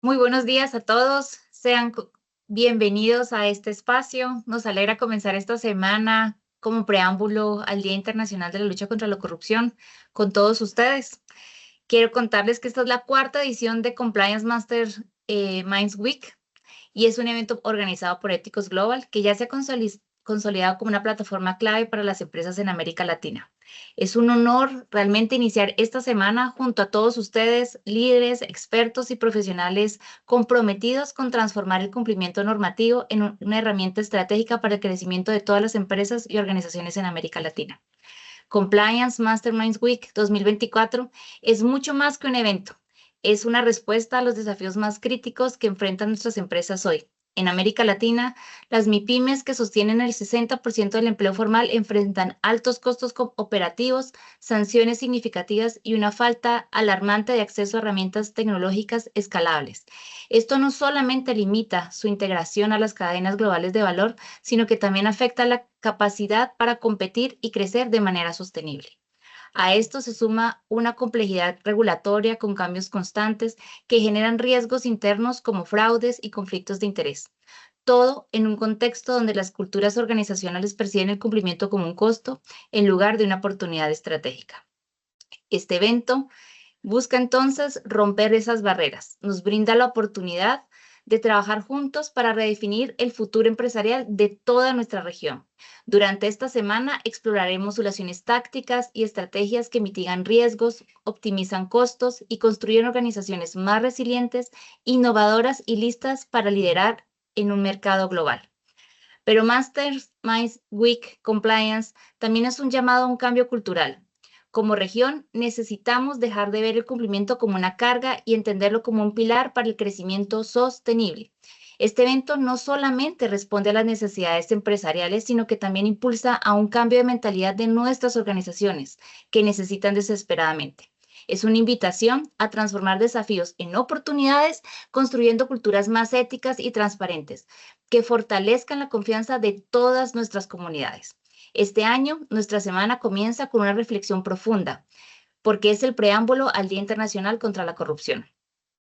Muy buenos días a todos. Bienvenidos a este espacio. Nos alegra comenzar esta semana como preámbulo al Día Internacional de la Lucha contra la Corrupción con todos ustedes. Quiero contarles que esta es la cuarta edición de Compliance Master Minds Week y es un evento organizado por Éticos Global que ya se ha consolidado como una plataforma clave para las empresas en América Latina. Es un honor realmente iniciar esta semana junto a todos ustedes, líderes, expertos y profesionales comprometidos con transformar el cumplimiento normativo en una herramienta estratégica para el crecimiento de todas las empresas y organizaciones en América Latina. Compliance Masterminds Week 2024 es mucho más que un evento. Es una respuesta a los desafíos más críticos que enfrentan nuestras empresas hoy. En América Latina, las MIPYMES que sostienen el 60% del empleo formal enfrentan altos costos operativos, sanciones significativas y una falta alarmante de acceso a herramientas tecnológicas escalables. Esto no solamente limita su integración a las cadenas globales de valor, sino que también afecta la capacidad para competir y crecer de manera sostenible. A esto se suma una complejidad regulatoria con cambios constantes que generan riesgos internos como fraudes y conflictos de interés. Todo en un contexto donde las culturas organizacionales perciben el cumplimiento como un costo en lugar de una oportunidad estratégica. Este evento busca entonces romper esas barreras, nos brinda la oportunidad de trabajar juntos para redefinir el futuro empresarial de toda nuestra región. Durante esta semana exploraremos soluciones tácticas y estrategias que mitigan riesgos, optimizan costos y construyen organizaciones más resilientes, innovadoras y listas para liderar en un mercado global. Pero Masterminds Week Compliance también es un llamado a un cambio cultural. Como región, necesitamos dejar de ver el cumplimiento como una carga y entenderlo como un pilar para el crecimiento sostenible. Este evento no solamente responde a las necesidades empresariales, sino que también impulsa a un cambio de mentalidad de nuestras organizaciones que necesitan desesperadamente. Es una invitación a transformar desafíos en oportunidades, construyendo culturas más éticas y transparentes que fortalezcan la confianza de todas nuestras comunidades. Este año, nuestra semana comienza con una reflexión profunda, porque es el preámbulo al Día Internacional contra la Corrupción.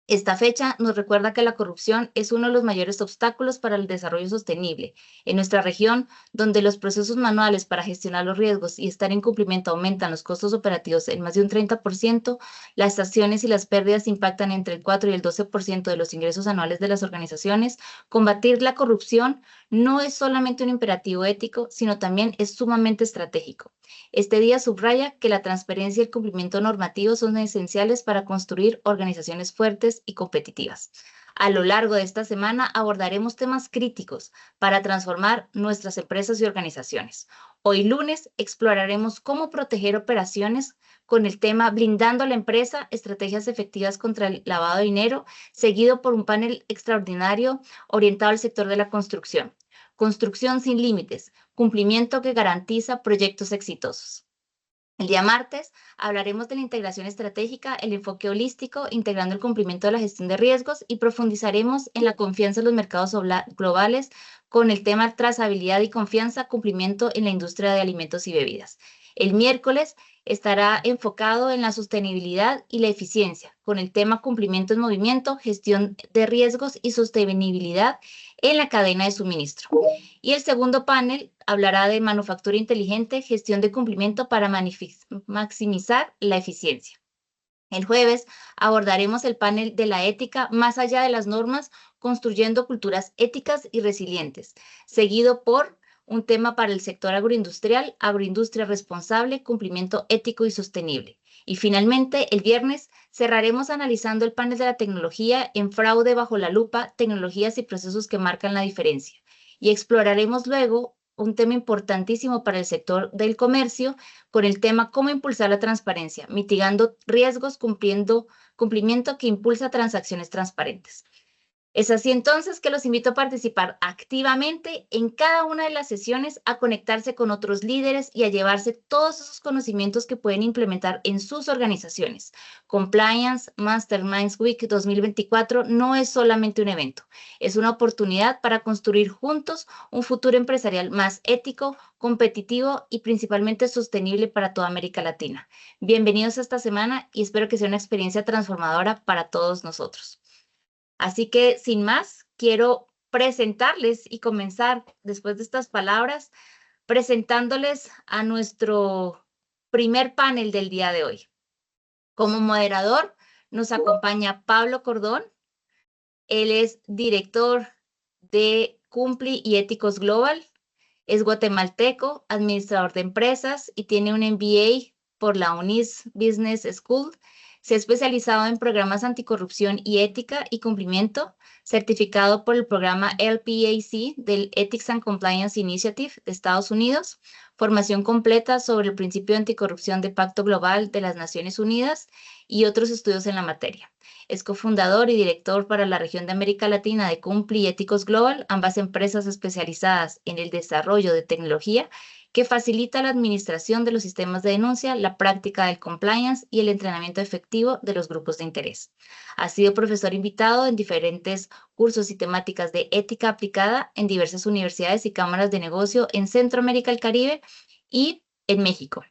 Esta fecha nos recuerda que la corrupción es uno de los mayores obstáculos para el desarrollo sostenible. En nuestra región, donde los procesos manuales para gestionar los riesgos y estar en cumplimiento aumentan los costos operativos en más de un 30%, las sanciones y las pérdidas impactan entre el 4 y el 12% de los ingresos anuales de las organizaciones. Combatir la corrupción no es solamente un imperativo ético, sino también es sumamente estratégico. Este día subraya que la transparencia y el cumplimiento normativo son esenciales para construir organizaciones fuertes y competitivas. A lo largo de esta semana abordaremos temas críticos para transformar nuestras empresas y organizaciones. Hoy lunes exploraremos cómo proteger operaciones con el tema Blindando a la empresa, estrategias efectivas contra el lavado de dinero, seguido por un panel extraordinario orientado al sector de la construcción. Construcción sin límites, cumplimiento que garantiza proyectos exitosos. El día martes hablaremos de la integración estratégica, el enfoque holístico, integrando el cumplimiento de la gestión de riesgos y profundizaremos en la confianza en los mercados globales con el tema trazabilidad y confianza, cumplimiento en la industria de alimentos y bebidas. El miércoles estará enfocado en la sostenibilidad y la eficiencia, con el tema cumplimiento en movimiento, gestión de riesgos y sostenibilidad en la cadena de suministro. Y el segundo panel hablará de manufactura inteligente, gestión de cumplimiento para maximizar la eficiencia. El jueves abordaremos el panel de la ética más allá de las normas, construyendo culturas éticas y resilientes, seguido por un tema para el sector agroindustrial, agroindustria responsable, cumplimiento ético y sostenible. Y finalmente, el viernes cerraremos analizando el panel de la tecnología en fraude bajo la lupa, tecnologías y procesos que marcan la diferencia. Y exploraremos luego un tema importantísimo para el sector del comercio, con el tema cómo impulsar la transparencia, mitigando riesgos, cumplimiento que impulsa transacciones transparentes. Es así entonces que los invito a participar activamente en cada una de las sesiones, a conectarse con otros líderes y a llevarse todos esos conocimientos que pueden implementar en sus organizaciones. Compliance Masterminds Week 2024 no es solamente un evento, es una oportunidad para construir juntos un futuro empresarial más ético, competitivo y principalmente sostenible para toda América Latina. Bienvenidos a esta semana y espero que sea una experiencia transformadora para todos nosotros. Así que, sin más, quiero presentarles y comenzar, después de estas palabras, presentándoles a nuestro primer panel del día de hoy. Como moderador nos acompaña Pablo Cordón. Él es director de Cumpli y Éticos Global. Es guatemalteco, administrador de empresas y tiene un MBA por la UNIS Business School. Se ha especializado en programas anticorrupción y ética y cumplimiento, certificado por el programa LPAC del Ethics and Compliance Initiative de Estados Unidos, formación completa sobre el principio de anticorrupción de Pacto Global de las Naciones Unidas y otros estudios en la materia. Es cofundador y director para la región de América Latina de Cumpli y Éticos Global, ambas empresas especializadas en el desarrollo de tecnología que facilita la administración de los sistemas de denuncia, la práctica del compliance y el entrenamiento efectivo de los grupos de interés. Ha sido profesor invitado en diferentes cursos y temáticas de ética aplicada en diversas universidades y cámaras de negocio en Centroamérica, el Caribe y en México.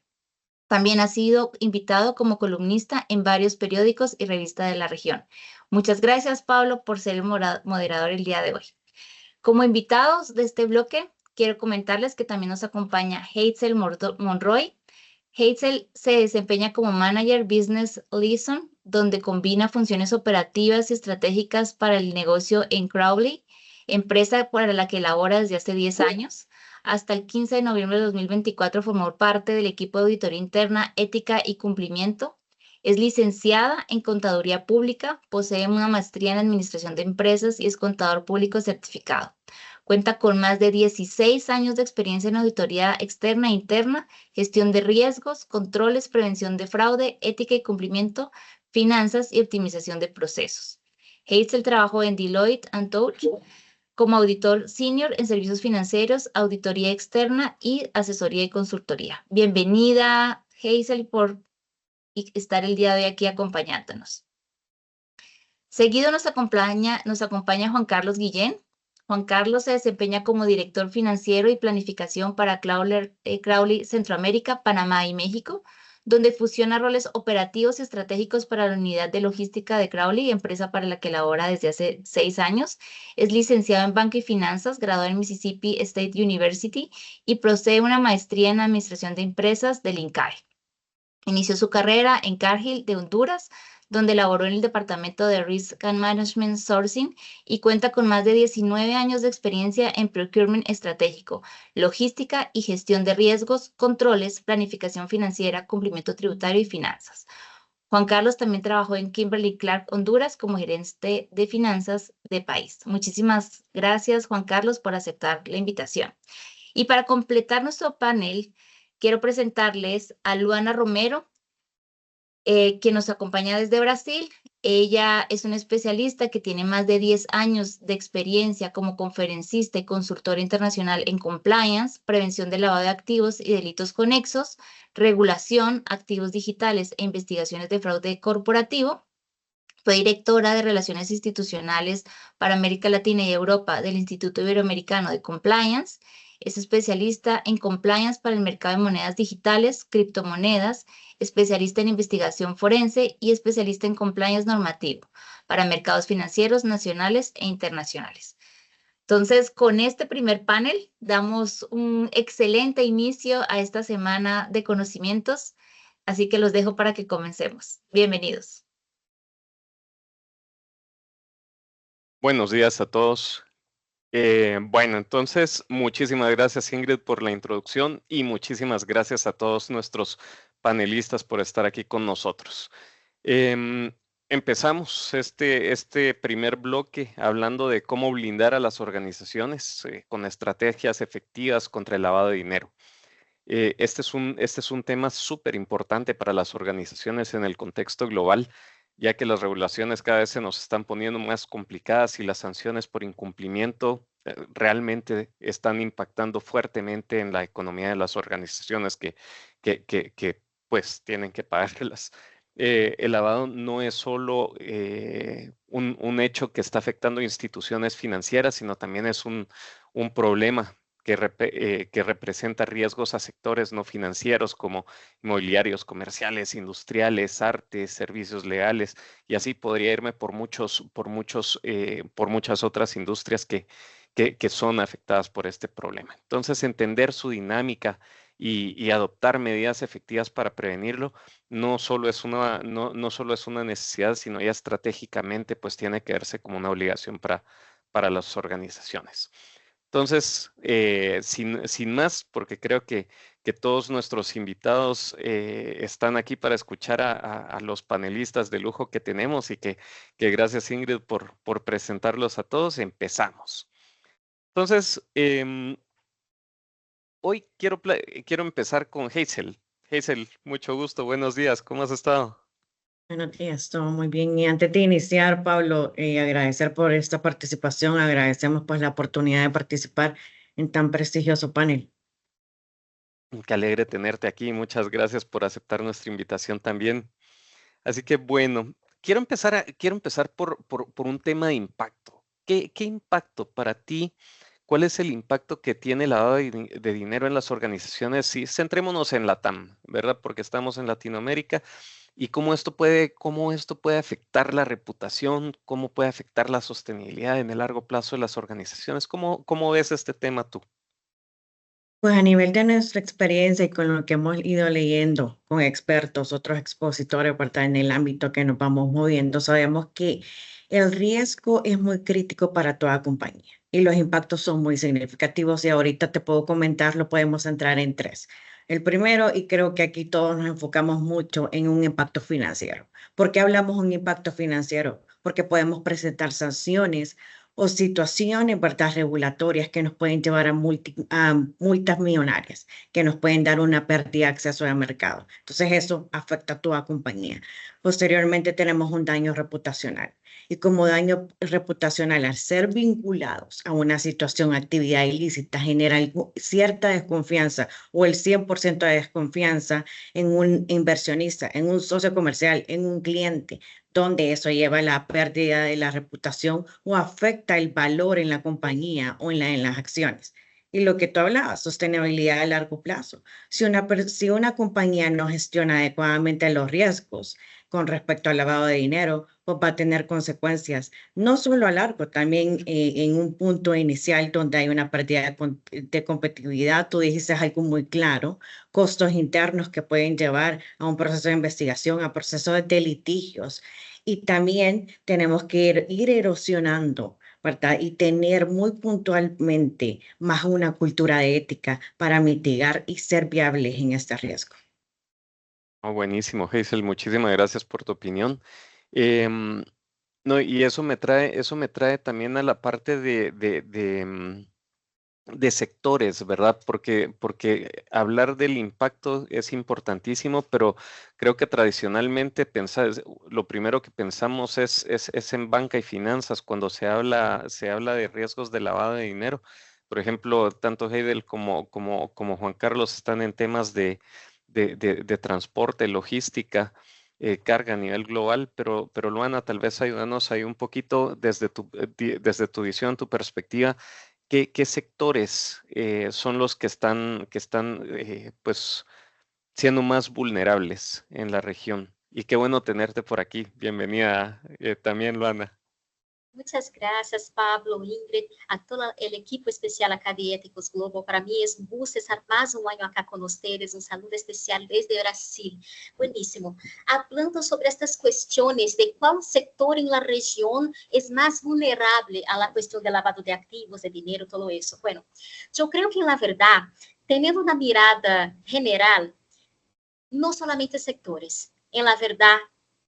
También ha sido invitado como columnista en varios periódicos y revistas de la región. Muchas gracias, Pablo, por ser el moderador el día de hoy. Como invitados de este bloque, quiero comentarles que también nos acompaña Hazel Monroy. Hazel se desempeña como Manager Business Liaison, donde combina funciones operativas y estratégicas para el negocio en Crowley, empresa para la que labora desde hace 10 años. Hasta el 15 de noviembre de 2024 formó parte del equipo de auditoría interna, ética y cumplimiento. Es licenciada en Contaduría Pública, posee una maestría en Administración de Empresas y es contador público certificado. Cuenta con más de 16 años de experiencia en auditoría externa e interna, gestión de riesgos, controles, prevención de fraude, ética y cumplimiento, finanzas y optimización de procesos. Hazel trabajó en Deloitte & Touche como auditor senior en servicios financieros, auditoría externa y asesoría y consultoría. Bienvenida, Hazel, por estar el día de hoy aquí acompañándonos. Seguido nos acompaña Juan Carlos Guillén. Juan Carlos se desempeña como director financiero y planificación para Crowley Centroamérica, Panamá y México, donde fusiona roles operativos y estratégicos para la unidad de logística de Crowley, empresa para la que labora desde hace 6 años. Es licenciado en Banco y Finanzas, graduado en Mississippi State University y posee una maestría en Administración de Empresas del INCAE. Inició su carrera en Cargill de Honduras, donde laboró en el Departamento de Risk and Management Sourcing y cuenta con más de 19 años de experiencia en procurement estratégico, logística y gestión de riesgos, controles, planificación financiera, cumplimiento tributario y finanzas. Juan Carlos también trabajó en Kimberly-Clark, Honduras, como gerente de finanzas de país. Muchísimas gracias, Juan Carlos, por aceptar la invitación. Y para completar nuestro panel, quiero presentarles a Luana Romero, que nos acompaña desde Brasil. Ella es una especialista que tiene más de 10 años de experiencia como conferencista y consultora internacional en compliance, prevención del lavado de activos y delitos conexos, regulación, activos digitales e investigaciones de fraude corporativo. Fue directora de Relaciones Institucionales para América Latina y Europa del Instituto Iberoamericano de Compliance. Es especialista en compliance para el mercado de monedas digitales, criptomonedas, especialista en investigación forense y especialista en compliance normativo para mercados financieros nacionales e internacionales. Entonces, con este primer panel, damos un excelente inicio a esta semana de conocimientos, así que los dejo para que comencemos. Bienvenidos. Buenos días a todos. Bueno, entonces, muchísimas gracias, Ingrid, por la introducción y muchísimas gracias a todos nuestros panelistas por estar aquí con nosotros. Empezamos este primer bloque hablando de cómo blindar a las organizaciones con estrategias efectivas contra el lavado de dinero. Este es un tema súper importante para las organizaciones en el contexto global, ya que las regulaciones cada vez se nos están poniendo más complicadas y las sanciones por incumplimiento realmente están impactando fuertemente en la economía de las organizaciones que pues tienen que pagarlas. El lavado no es solo un hecho que está afectando instituciones financieras, sino también es un problema que representa riesgos a sectores no financieros como inmobiliarios, comerciales, industriales, artes, servicios legales, y así podría irme por muchas otras industrias que son afectadas por este problema. Entonces, entender su dinámica y adoptar medidas efectivas para prevenirlo no solo es una necesidad, sino ya estratégicamente pues tiene que verse como una obligación para las organizaciones. Entonces, sin más, porque creo que todos nuestros invitados están aquí para escuchar a los panelistas de lujo que tenemos y que gracias Ingrid por presentarlos a todos, empezamos. Entonces, hoy quiero empezar con Hazel. Hazel, mucho gusto, buenos días, ¿cómo has estado? Buenos días, todo muy bien. Y antes de iniciar, Pablo, agradecer por esta participación. Agradecemos pues la oportunidad de participar en tan prestigioso panel. Qué alegre tenerte aquí, muchas gracias por aceptar nuestra invitación también. Así que bueno, quiero empezar por un tema de impacto. ¿Qué impacto para ti? ¿Cuál es el impacto que tiene el lavado de dinero en las organizaciones? Sí, centrémonos en LATAM, ¿verdad? Porque estamos en Latinoamérica y cómo esto puede afectar la reputación, cómo puede afectar la sostenibilidad en el largo plazo de las organizaciones. ¿Cómo ves este tema tú? Pues a nivel de nuestra experiencia y con lo que hemos ido leyendo con expertos, otros expositores, ¿verdad? En el ámbito que nos vamos moviendo, sabemos que el riesgo es muy crítico para toda compañía y los impactos son muy significativos y ahorita te puedo comentar, lo podemos entrar en tres. El primero, y creo que aquí todos nos enfocamos mucho en un impacto financiero. ¿Por qué hablamos de un impacto financiero? Porque podemos presentar sanciones o situaciones, ¿verdad? Regulatorias que nos pueden llevar a multas millonarias, que nos pueden dar una pérdida de acceso al mercado. Entonces eso afecta a toda compañía. Posteriormente tenemos un daño reputacional. Y como daño reputacional, al ser vinculados a una situación, actividad ilícita, genera cierta desconfianza o el 100% de desconfianza en un inversionista, en un socio comercial, en un cliente, donde eso lleva a la pérdida de la reputación o afecta el valor en la compañía o en las acciones. Y lo que tú hablabas, sostenibilidad a largo plazo. Si una compañía no gestiona adecuadamente los riesgos con respecto al lavado de dinero, pues va a tener consecuencias, no solo a largo, también en un punto inicial donde hay una pérdida de competitividad. Tú dijiste algo muy claro, costos internos que pueden llevar a un proceso de investigación, a procesos de litigios. Y también tenemos que ir erosionando, ¿verdad? Y tener muy puntualmente más una cultura de ética para mitigar y ser viables en este riesgo. Oh, buenísimo, Hazel, muchísimas gracias por tu opinión. Em, no, y eso me trae también a la parte de sectores, ¿verdad? Porque hablar del impacto es importantísimo, pero creo que tradicionalmente lo primero que pensamos es en banca y finanzas cuando se habla de riesgos de lavado de dinero. Por ejemplo, tanto Heidel como Juan Carlos están en temas de transporte, logística, carga a nivel global, pero Luana, tal vez ayúdanos ahí un poquito desde tu visión, tu perspectiva. ¿Qué sectores son los que están pues, siendo más vulnerables en la región? Y qué bueno tenerte por aquí. Bienvenida también, Luana. Muchas gracias, Pablo, Ingrid, a todo el equipo especial acá de Éticos Global. Para mí es un gusto estar más un año acá con ustedes. Un saludo especial desde Brasil. Buenísimo. Hablando sobre estas cuestiones de cuál sector en la región es más vulnerable a la cuestión del lavado de activos, de dinero, todo eso. Bueno, yo creo que en la verdad, teniendo una mirada general, no solamente sectores, en la verdad,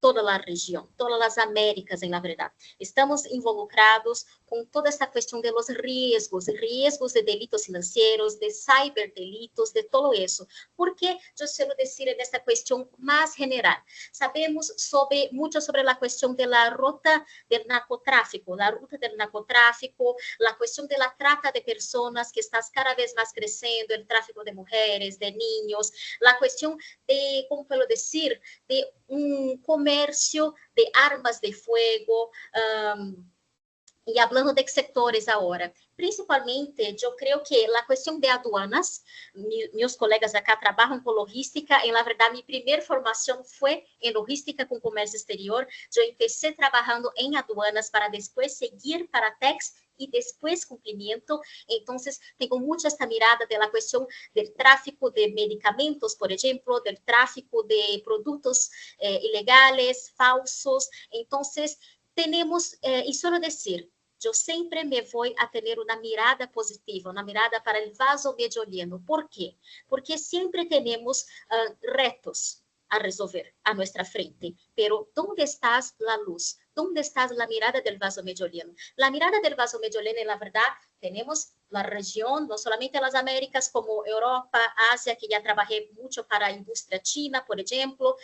toda la región, todas las Américas, en la verdad. Estamos involucrados con toda esta cuestión de los riesgos de delitos financieros, de ciberdelitos, de todo eso. Porque yo suelo decir en esta cuestión más general, sabemos mucho sobre la cuestión de la ruta del narcotráfico, la cuestión de la trata de personas que está cada vez más creciendo, el tráfico de mujeres, de niños, la cuestión de, ¿cómo puedo decir?, de un comercio de armas de fuego, E hablando de sectores agora, principalmente, eu creio que a questão de aduanas, meus colegas acá trabalham com logística, e na verdade, minha primeira formação foi em logística com comércio exterior. Eu empecé trabalhando em aduanas para depois seguir para Tex e depois cumprimento. Então, tenho muito esta mirada da questão do tráfico de medicamentos, por exemplo, do tráfico de produtos ilegais, falsos. Então, temos, e só dizer, eu sempre me vou a ter uma mirada positiva, uma mirada para o vaso mediolino. ¿Por quê? Porque sempre temos retos a resolver a nossa frente. Pero, ¿dónde está a luz? ¿Dónde está a mirada del vaso mediolino? La mirada del vaso mediolino, la verdad, tenemos la región, no solamente las Américas, como Europa, Asia, que ya trabajé mucho para la industria china, por ejemplo.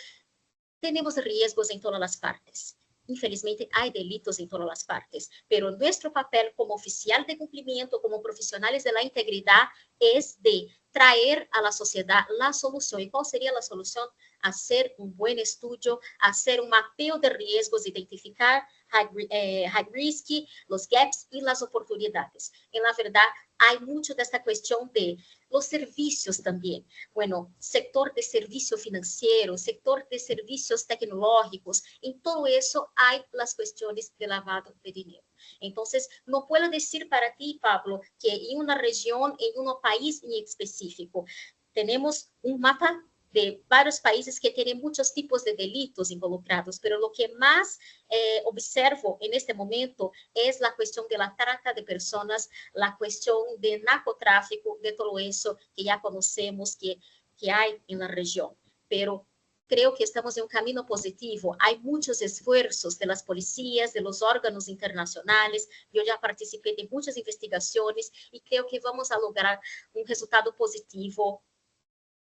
Tenemos riesgos en todas las partes. Infelizmente, hay delitos en todas las partes, pero nuestro papel como oficial de cumplimiento, como profesionales de la integridad, es de traer a la sociedad la solución. ¿Y cuál sería la solución? Hacer un buen estudio, hacer un mapeo de riesgos, identificar high risk, los gaps y las oportunidades. En la verdad, hay mucho de esta cuestión de los servicios también. Bueno, sector de servicio financiero, sector de servicios tecnológicos, en todo eso hay las cuestiones de lavado de dinero. Entonces, no puedo decir para ti, Pablo, que en una región, en un país en específico, tenemos un mapa de varios países que tienen muchos tipos de delitos involucrados, pero lo que más observo en este momento es la cuestión de la trata de personas, la cuestión de narcotráfico, de todo eso que ya conocemos que hay en la región. Pero creo que estamos en un camino positivo. Hay muchos esfuerzos de las policías, de los órganos internacionales. Yo ya participé de muchas investigaciones y creo que vamos a lograr un resultado positivo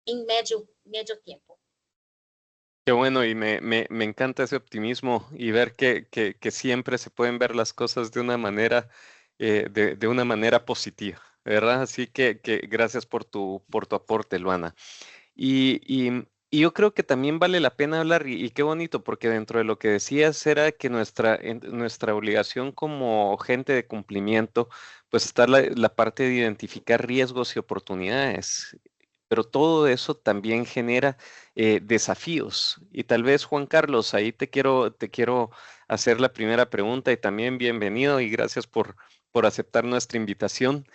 en medio tiempo. Qué bueno, y me encanta ese optimismo y ver que siempre se pueden ver las cosas de una manera, de una manera positiva, ¿verdad? Así que gracias por tu aporte, Luana. Y yo creo que también vale la pena hablar, y qué bonito, porque dentro de lo que decías era que nuestra obligación como gente de cumplimiento, pues está la parte de identificar riesgos y oportunidades. Pero todo eso también genera desafíos. Y tal vez, Juan Carlos, ahí te quiero hacer la primera pregunta, y también bienvenido y gracias por aceptar nuestra invitación.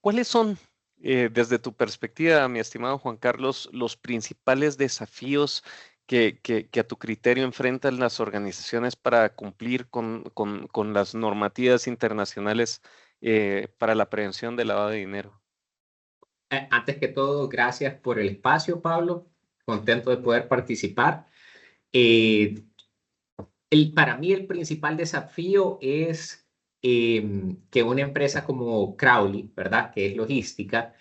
¿Cuáles son, desde tu perspectiva, mi estimado Juan Carlos, los principales desafíos que a tu criterio enfrentan las organizaciones para cumplir con las normativas internacionales para la prevención del lavado de dinero? Antes que todo, gracias por el espacio, Pablo. Contento de poder participar. Para mí el principal desafío es que una empresa como Crowley, ¿verdad? Que es logística,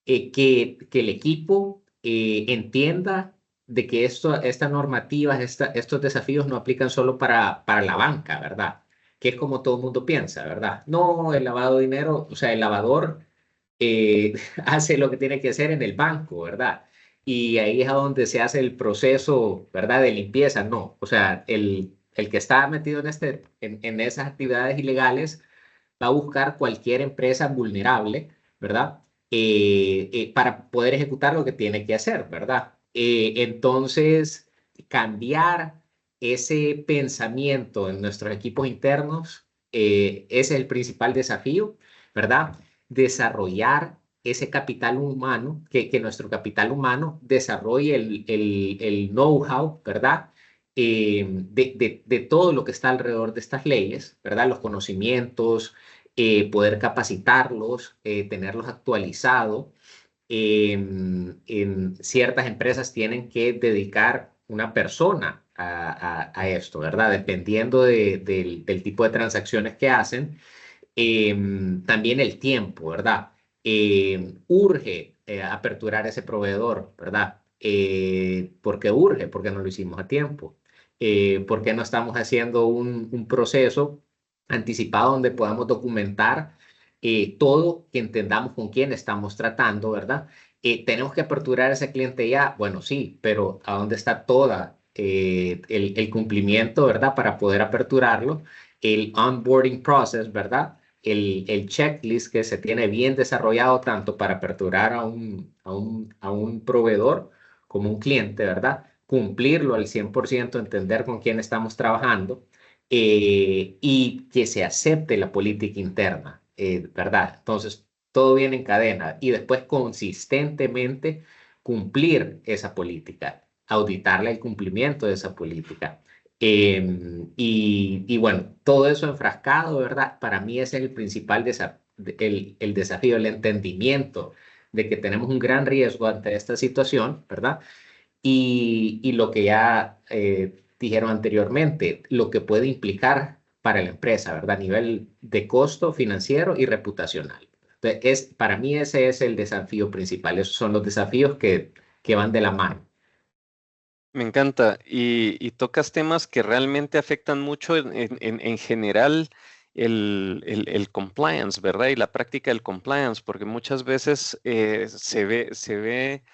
que el equipo entienda de que estas normativas, estos desafíos no aplican solo para la banca, ¿verdad? Que es como todo el mundo piensa, ¿verdad? No, el lavado de dinero, o sea, el lavador hace lo que tiene que hacer en el banco, ¿verdad? Y ahí es a donde se hace el proceso, ¿verdad? De limpieza. No, o sea, el que está metido en esas actividades ilegales va a buscar cualquier empresa vulnerable, ¿verdad? Para poder ejecutar lo que tiene que hacer, ¿verdad? Entonces, cambiar ese pensamiento en nuestros equipos internos, ese es el principal desafío, ¿verdad? Desarrollar ese capital humano, que nuestro capital humano desarrolle el know-how, ¿verdad? De todo lo que está alrededor de estas leyes, ¿verdad? Los conocimientos, poder capacitarlos, tenerlos actualizados. En ciertas empresas tienen que dedicar una persona a esto, ¿verdad? Dependiendo del tipo de transacciones que hacen. También el tiempo, ¿verdad? Urge aperturar ese proveedor, ¿verdad? ¿Por qué urge? Porque no lo hicimos a tiempo. ¿Por qué no estamos haciendo un proceso anticipado donde podamos documentar todo, que entendamos con quién estamos tratando, ¿verdad? ¿Tenemos que aperturar a ese cliente ya? Bueno, sí, pero ¿a dónde está toda el cumplimiento, ¿verdad? Para poder aperturarlo. el onboarding process, ¿verdad? El checklist que se tiene bien desarrollado tanto para aperturar a un proveedor como un cliente, ¿verdad? Cumplirlo al 100%, entender con quién estamos trabajando y que se acepte la política interna, ¿verdad? Entonces, todo viene en cadena y después consistentemente cumplir esa política, auditarle el cumplimiento de esa política. Y bueno, todo eso enfrascado, ¿verdad? Para mí ese es el principal el desafío, el entendimiento de que tenemos un gran riesgo ante esta situación, ¿verdad? Y lo que ya dijeron anteriormente, lo que puede implicar para la empresa, ¿verdad? A nivel de costo financiero y reputacional. Entonces, para mí ese es el desafío principal. Esos son los desafíos que van de la mano. Me encanta. Y tocas temas que realmente afectan mucho en general el compliance, ¿verdad? Y la práctica del compliance, porque muchas veces se ve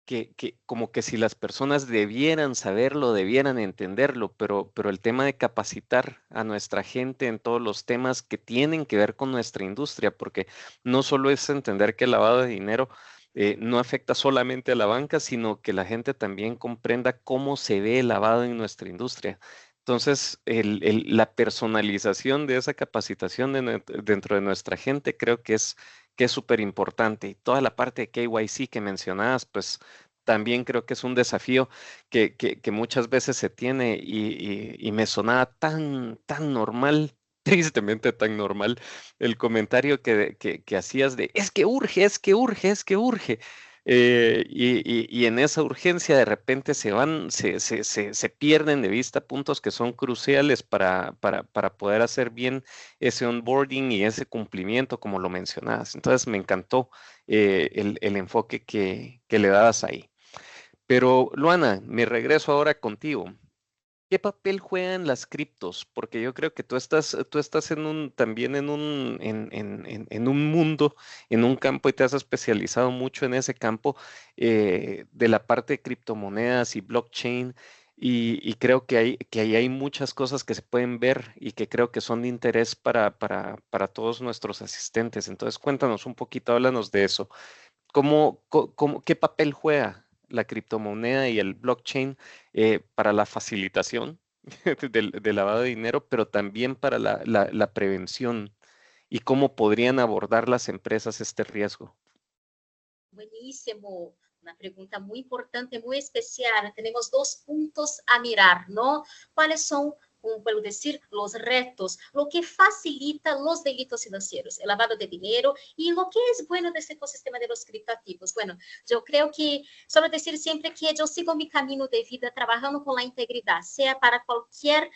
que como que si las personas debieran saberlo, debieran entenderlo, pero el tema de capacitar a nuestra gente en todos los temas que tienen que ver con nuestra industria, porque no solo es entender que el lavado de dinero no afecta solamente a la banca, sino que la gente también comprenda cómo se ve el lavado en nuestra industria. Entonces, la personalización de esa capacitación dentro de nuestra gente creo que es súper importante. Y toda la parte de KYC que mencionabas, pues también creo que es un desafío que muchas veces se tiene y me sonaba tan normal, tristemente tan normal, el comentario que hacías de, es que urge, es que urge, es que urge. Y en esa urgencia de repente se pierden de vista puntos que son cruciales para poder hacer bien ese onboarding y ese cumplimiento, como lo mencionabas. Entonces me encantó el enfoque que le dabas ahí. Pero, Luana, me regreso ahora contigo. ¿Qué papel juegan las criptos? Porque yo creo que tú estás también en un mundo, en un campo y te has especializado mucho en ese campo de la parte de criptomonedas y blockchain. Y creo que ahí hay muchas cosas que se pueden ver y que creo que son de interés para todos nuestros asistentes. Entonces, cuéntanos un poquito, háblanos de eso. ¿Qué papel juega la criptomoneda y el blockchain para la facilitación del lavado de dinero, pero también para la prevención y cómo podrían abordar las empresas este riesgo? Buenísimo. Una pregunta muy importante, muy especial. Tenemos dos puntos a mirar, ¿no? ¿Cuáles son, como puedo decir, los retos, lo que facilita los delitos financieros, el lavado de dinero y lo que es bueno de este ecosistema de los criptoactivos? Bueno, yo creo que, solo decir siempre que yo sigo mi camino de vida trabajando con la integridad, sea para cualquier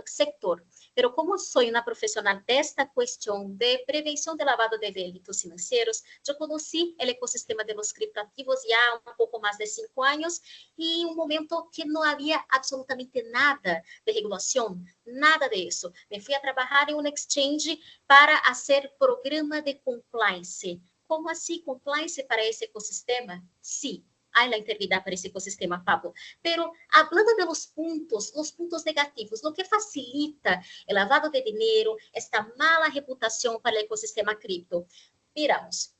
sector. Pero como soy una profesional de esta cuestión de prevención de lavado de delitos financieros, yo conocí el ecosistema de los criptoactivos ya un poco más de 5 años y un momento que no había absolutamente nada de regulación, nada de eso. Me fui a trabajar en un exchange para hacer programa de compliance. ¿Cómo así compliance para ese ecosistema? Sí. Hay la integridad para ese ecosistema, Pablo. Pero hablando de los puntos negativos, lo que facilita el lavado de dinero, esta mala reputación para el ecosistema cripto. Miramos,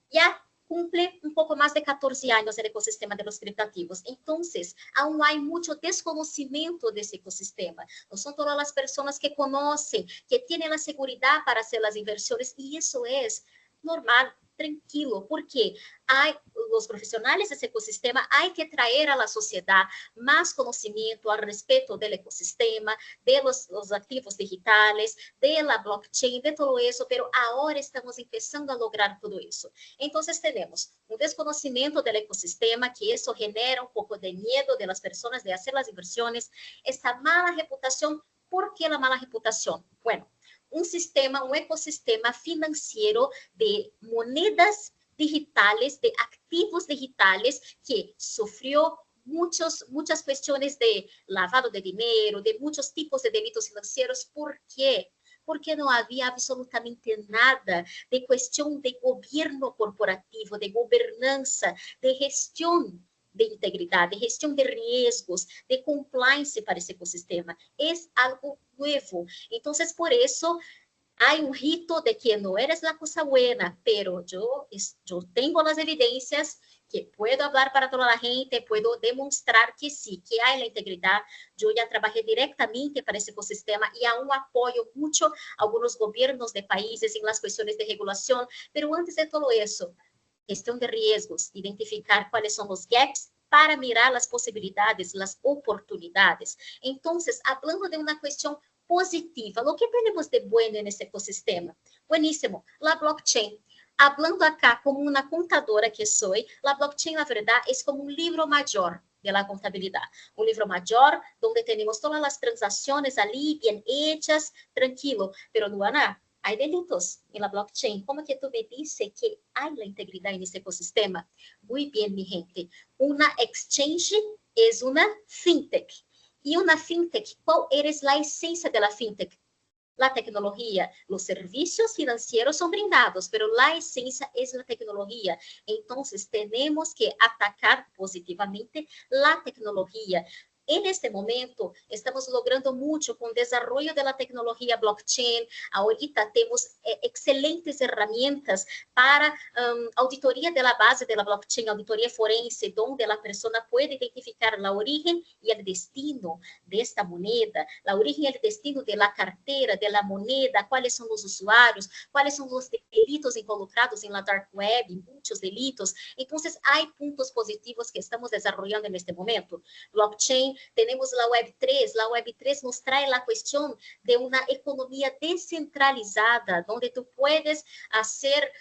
ya cumple un poco más de 14 años el ecosistema de los criptoactivos. Entonces, aún hay mucho desconocimiento de ese ecosistema. No son todas las personas que conocen, que tienen la seguridad para hacer las inversiones, y eso es normal, tranquilo, porque hay los profesionales de ese ecosistema, hay que traer a la sociedad más conocimiento al respecto del ecosistema, de los activos digitales, de la blockchain, de todo eso, pero ahora estamos empezando a lograr todo eso. Entonces tenemos un desconocimiento del ecosistema, que eso genera un poco de miedo de las personas de hacer las inversiones, esta mala reputación. ¿Por qué la mala reputación? Bueno, un sistema, un ecosistema financiero de monedas digitales, de activos digitales, que sufrió muchas cuestiones de lavado de dinero, de muchos tipos de delitos financieros. ¿Por qué? Porque no había absolutamente nada de cuestión de gobierno corporativo, de gobernanza, de gestión de integridad, de gestión de riesgos, de compliance para ese ecosistema. Es algo nuevo. Entonces, por eso hay un rito de que no eres la cosa buena, pero yo tengo las evidencias que puedo hablar para toda la gente, puedo demostrar que sí, que hay la integridad. Yo ya trabajé directamente para ese ecosistema y aún apoyo mucho a algunos gobiernos de países en las cuestiones de regulación, pero antes de todo eso, gestión de riesgos, identificar cuáles son los gaps para mirar las posibilidades, las oportunidades. Entonces, hablando de una cuestión positiva, lo que tenemos de bueno en ese ecosistema? Buenísimo, la blockchain. Hablando acá como una contadora que soy, la blockchain, la verdad, es como un libro mayor de la contabilidad. Un libro mayor donde tenemos todas las transacciones allí bien hechas, tranquilo. Pero, Luana, hay delitos en la blockchain. ¿Cómo que tú me dices que hay la integridad en este ecosistema? Muy bien, mi gente. Una exchange es una fintech. Y una fintech, ¿cuál es la esencia de la fintech? La tecnología, los servicios financieros son brindados, pero la esencia es la tecnología. Entonces, tenemos que atacar positivamente la tecnología. En este momento, estamos logrando mucho con el desarrollo de la tecnología blockchain. Ahorita tenemos excelentes herramientas para auditoría de la base de la blockchain, auditoría forense, donde la persona puede identificar la origen y el destino de esta moneda, la origen y el destino de la cartera, de la moneda, cuáles son los usuarios, cuáles son los delitos involucrados en la dark web, muchos delitos. Entonces, hay puntos positivos que estamos desarrollando en este momento. Blockchain, tenemos la Web3. La Web3 nos trae la cuestión de una economía descentralizada, donde tú puedes hacer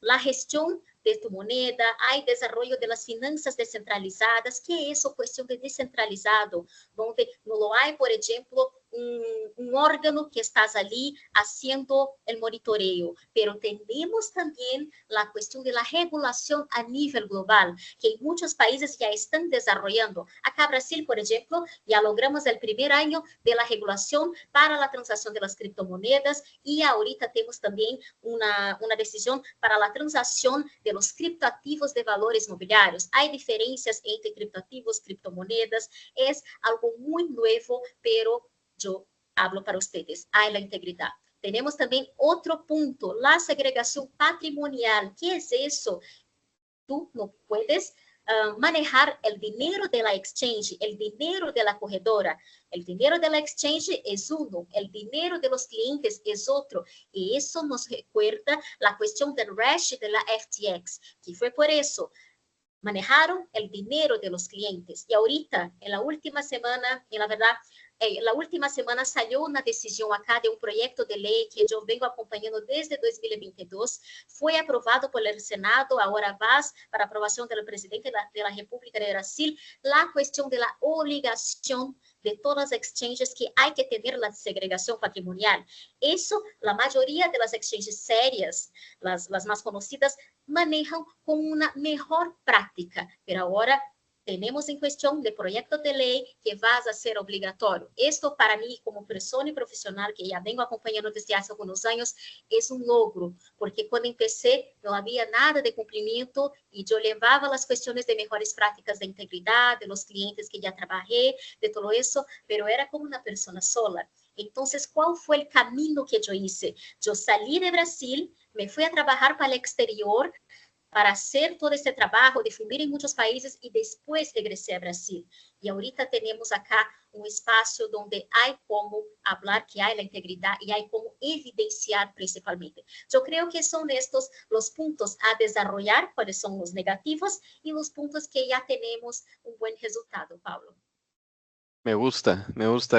la gestión de tu moneda, hay desarrollo de las finanzas descentralizadas. ¿Qué es eso? Cuestión de descentralizado, donde no lo hay, por ejemplo, un órgano que estás allí haciendo el monitoreo, pero tenemos también la cuestión de la regulación a nivel global, que en muchos países ya están desarrollando. Acá Brasil, por ejemplo, ya logramos el primer año de la regulación para la transacción de las criptomonedas y ahorita tenemos también una decisión para la transacción de los criptoactivos de valores mobiliarios. Hay diferencias entre criptoactivos, criptomonedas, es algo muy nuevo, pero yo hablo para ustedes, hay la integridad. Tenemos también otro punto, la segregación patrimonial. ¿Qué es eso? Tú no puedes manejar el dinero de la exchange, el dinero de la corredora. El dinero de la exchange es uno, el dinero de los clientes es otro. Y eso nos recuerda la cuestión del rash de la FTX, que fue por eso. Manejaron el dinero de los clientes. Y ahorita, en la última semana, en la verdad, la última semana salió una decisión acá de un proyecto de ley que yo vengo acompañando desde 2022. Fue aprobado por el Senado, ahora va para aprobación del presidente de la República de Brasil, la cuestión de la obligación de todas las exchanges que hay que tener la segregación patrimonial. Eso, la mayoría de las exchanges serias, las más conocidas, manejan con una mejor práctica, pero ahora tenemos en cuestión de proyecto de ley que va a ser obligatorio. Esto para mí, como persona y profesional que ya vengo acompañando desde hace algunos años, es un logro, porque cuando empecé no había nada de cumplimiento y yo llevaba las cuestiones de mejores prácticas de integridad, de los clientes que ya trabajé, de todo eso, pero era como una persona sola. Entonces, ¿cuál fue el camino que yo hice? Yo salí de Brasil, me fui a trabajar para el exterior, para hacer todo este trabajo, difundir en muchos países y después regresé a Brasil. Y ahorita tenemos acá un espacio donde hay como hablar que hay la integridad y hay como evidenciar principalmente. Yo creo que son estos los puntos a desarrollar, cuáles son los negativos y los puntos que ya tenemos un buen resultado, Pablo. Me gusta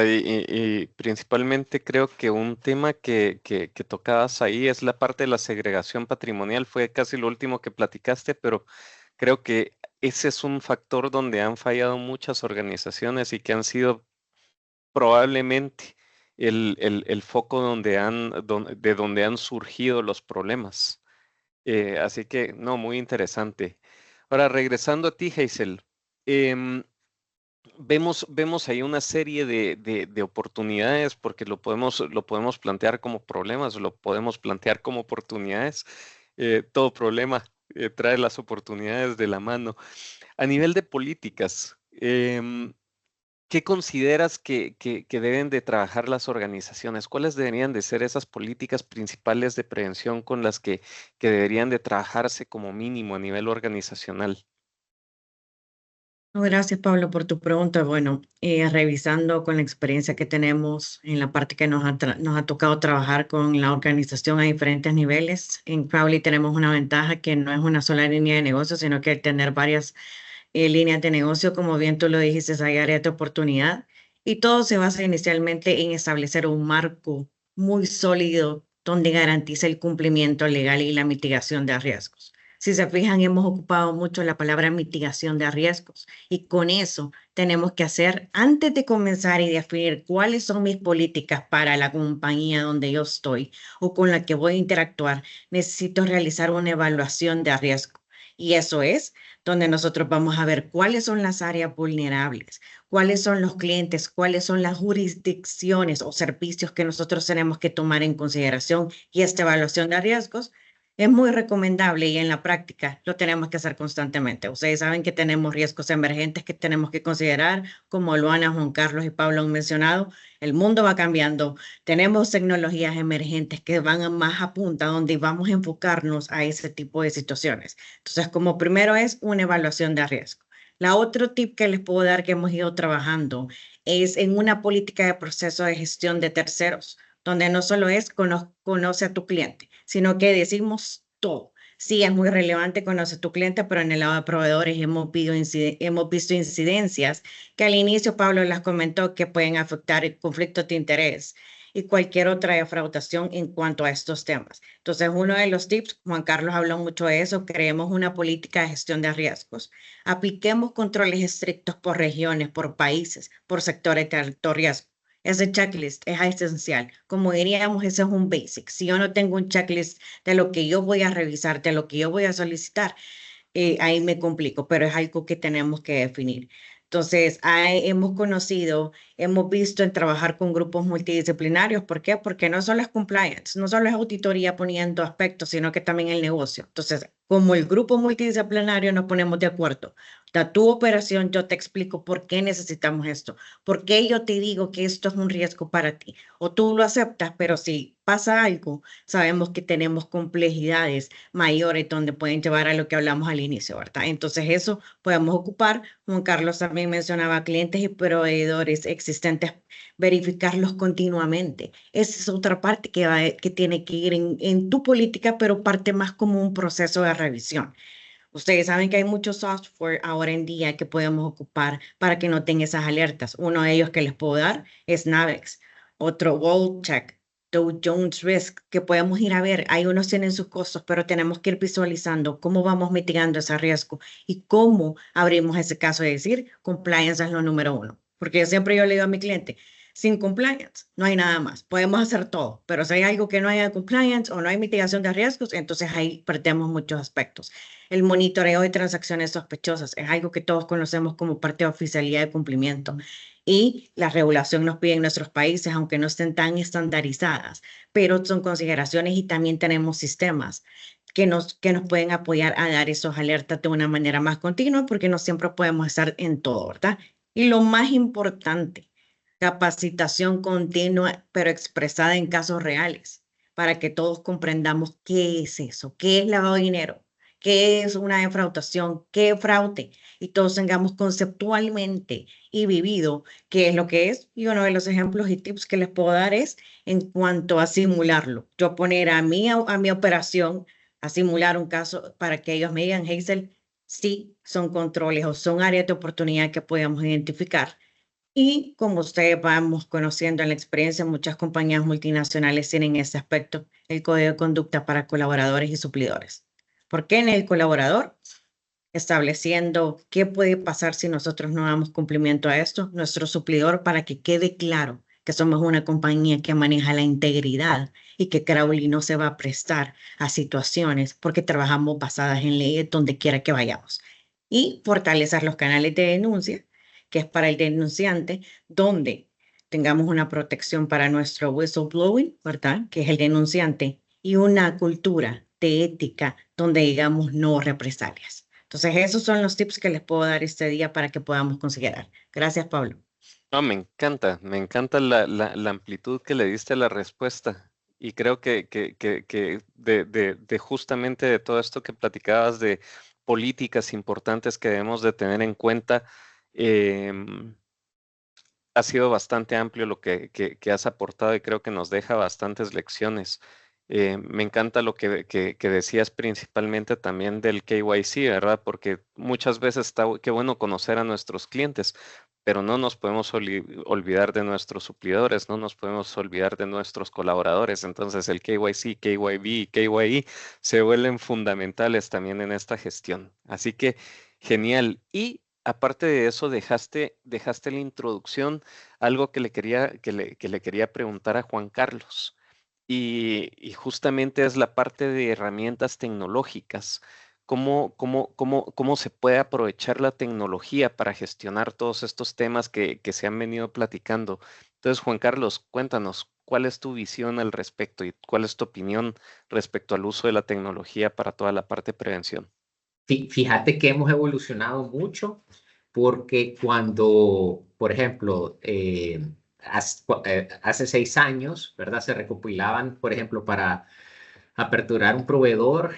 y principalmente creo que un tema que tocabas ahí es la parte de la segregación patrimonial, fue casi lo último que platicaste, pero creo que ese es un factor donde han fallado muchas organizaciones y que han sido probablemente el foco de donde han surgido los problemas. Así que, no, muy interesante. Ahora, regresando a ti, Hazel, vemos ahí una serie de oportunidades porque lo podemos plantear como problemas, lo podemos plantear como oportunidades. Todo problema trae las oportunidades de la mano. A nivel de políticas, ¿qué consideras que deben de trabajar las organizaciones? ¿Cuáles deberían de ser esas políticas principales de prevención con las que deberían de trabajarse como mínimo a nivel organizacional? Gracias, Pablo, por tu pregunta. Bueno, revisando con la experiencia que tenemos en la parte que nos ha tocado trabajar con la organización a diferentes niveles, en Crowley tenemos una ventaja que no es una sola línea de negocio, sino que al tener varias líneas de negocio, como bien tú lo dijiste, hay áreas de oportunidad y todo se basa inicialmente en establecer un marco muy sólido donde garantice el cumplimiento legal y la mitigación de riesgos. Si se fijan, hemos ocupado mucho la palabra mitigación de riesgos y con eso tenemos que hacer, antes de comenzar y definir cuáles son mis políticas para la compañía donde yo estoy o con la que voy a interactuar, necesito realizar una evaluación de riesgo. Y eso es donde nosotros vamos a ver cuáles son las áreas vulnerables, cuáles son los clientes, cuáles son las jurisdicciones o servicios que nosotros tenemos que tomar en consideración. Y esta evaluación de riesgos es muy recomendable y en la práctica lo tenemos que hacer constantemente. Ustedes saben que tenemos riesgos emergentes que tenemos que considerar, como Luana, Juan Carlos y Pablo han mencionado. El mundo va cambiando. Tenemos tecnologías emergentes que van más a punta, donde vamos a enfocarnos a ese tipo de situaciones. Entonces, como primero es una evaluación de riesgo. La otro tip que les puedo dar que hemos ido trabajando es en una política de proceso de gestión de terceros, donde no solo es conoce a tu cliente, sino que decimos todo. Sí, es muy relevante conocer a tu cliente, pero en el lado de proveedores hemos visto incidencias que al inicio Pablo las comentó que pueden afectar el conflicto de interés y cualquier otra defraudación en cuanto a estos temas. Entonces, uno de los tips, Juan Carlos habló mucho de eso, creemos una política de gestión de riesgos, apliquemos controles estrictos por regiones, por países, por sectores de alto riesgo. Ese checklist es esencial. Como diríamos, ese es un basic. Si yo no tengo un checklist de lo que yo voy a revisar, de lo que yo voy a solicitar, ahí me complico, pero es algo que tenemos que definir. Entonces, hemos visto en trabajar con grupos multidisciplinarios. ¿Por qué? Porque no solo es compliance, no solo es auditoría poniendo aspectos, sino que también el negocio. Entonces, como el grupo multidisciplinario nos ponemos de acuerdo. Da tu operación, yo te explico por qué necesitamos esto, por qué yo te digo que esto es un riesgo para ti. O tú lo aceptas, pero si pasa algo, sabemos que tenemos complejidades mayores donde pueden llevar a lo que hablamos al inicio, ¿verdad? Entonces eso podemos ocupar. Juan Carlos también mencionaba clientes y proveedores existentes, verificarlos continuamente. Esa es otra parte que tiene que ir en tu política, pero parte más como un proceso de revisión. Ustedes saben que hay mucho software ahora en día que podemos ocupar para que noten esas alertas. Uno de ellos que les puedo dar es Navex, otro WorldCheck, Dow Jones Risk, que podemos ir a ver. Hay unos tienen sus costos, pero tenemos que ir visualizando cómo vamos mitigando ese riesgo y cómo abrimos ese caso de decir, compliance es lo número uno. Porque siempre yo le digo a mi cliente, sin compliance no hay nada más. Podemos hacer todo, pero si hay algo que no haya compliance o no hay mitigación de riesgos, entonces ahí perdemos muchos aspectos. El monitoreo de transacciones sospechosas es algo que todos conocemos como parte de oficialidad de cumplimiento. Y la regulación nos pide en nuestros países, aunque no estén tan estandarizadas, pero son consideraciones y también tenemos sistemas que nos pueden apoyar a dar esos alertas de una manera más continua, porque no siempre podemos estar en todo, ¿verdad? Y lo más importante, capacitación continua, pero expresada en casos reales, para que todos comprendamos qué es eso, qué es lavado de dinero, qué es una defraudación, qué es fraude, y todos tengamos conceptualmente y vivido qué es lo que es. Y uno de los ejemplos y tips que les puedo dar es en cuanto a simularlo. Yo poner a mi operación a simular un caso para que ellos me digan, Hazel, sí son controles o son áreas de oportunidad que podemos identificar. Y como ustedes vamos conociendo en la experiencia, muchas compañías multinacionales tienen ese aspecto, el código de conducta para colaboradores y suplidores. ¿Por qué en el colaborador? Estableciendo qué puede pasar si nosotros no damos cumplimiento a esto, nuestro suplidor, para que quede claro que somos una compañía que maneja la integridad y que Crowley no se va a prestar a situaciones porque trabajamos basadas en leyes donde quiera que vayamos. Y fortalecer los canales de denuncia, que es para el denunciante, donde tengamos una protección para nuestro whistleblowing, ¿verdad? Que es el denunciante, y una cultura de ética donde digamos no represalias. Entonces, esos son los tips que les puedo dar este día para que podamos considerar. Gracias, Pablo. No, me encanta la amplitud que le diste a la respuesta. Y creo que de justamente de todo esto que platicabas de políticas importantes que debemos de tener en cuenta, ha sido bastante amplio lo que has aportado y creo que nos deja bastantes lecciones. Me encanta lo que decías principalmente también del KYC, ¿verdad? Porque muchas veces qué bueno conocer a nuestros clientes, pero no nos podemos olvidar de nuestros suplidores, no nos podemos olvidar de nuestros colaboradores. Entonces el KYC, KYB y KYE se vuelven fundamentales también en esta gestión. Así que genial. Y aparte de eso, dejaste la introducción, algo que le quería preguntar a Juan Carlos. Y justamente es la parte de herramientas tecnológicas. ¿Cómo se puede aprovechar la tecnología para gestionar todos estos temas que se han venido platicando? Entonces, Juan Carlos, cuéntanos, ¿cuál es tu visión al respecto y cuál es tu opinión respecto al uso de la tecnología para toda la parte de prevención? Fíjate que hemos evolucionado mucho porque cuando, por ejemplo, hace 6 años, ¿verdad? Se recopilaban, por ejemplo, para aperturar un proveedor,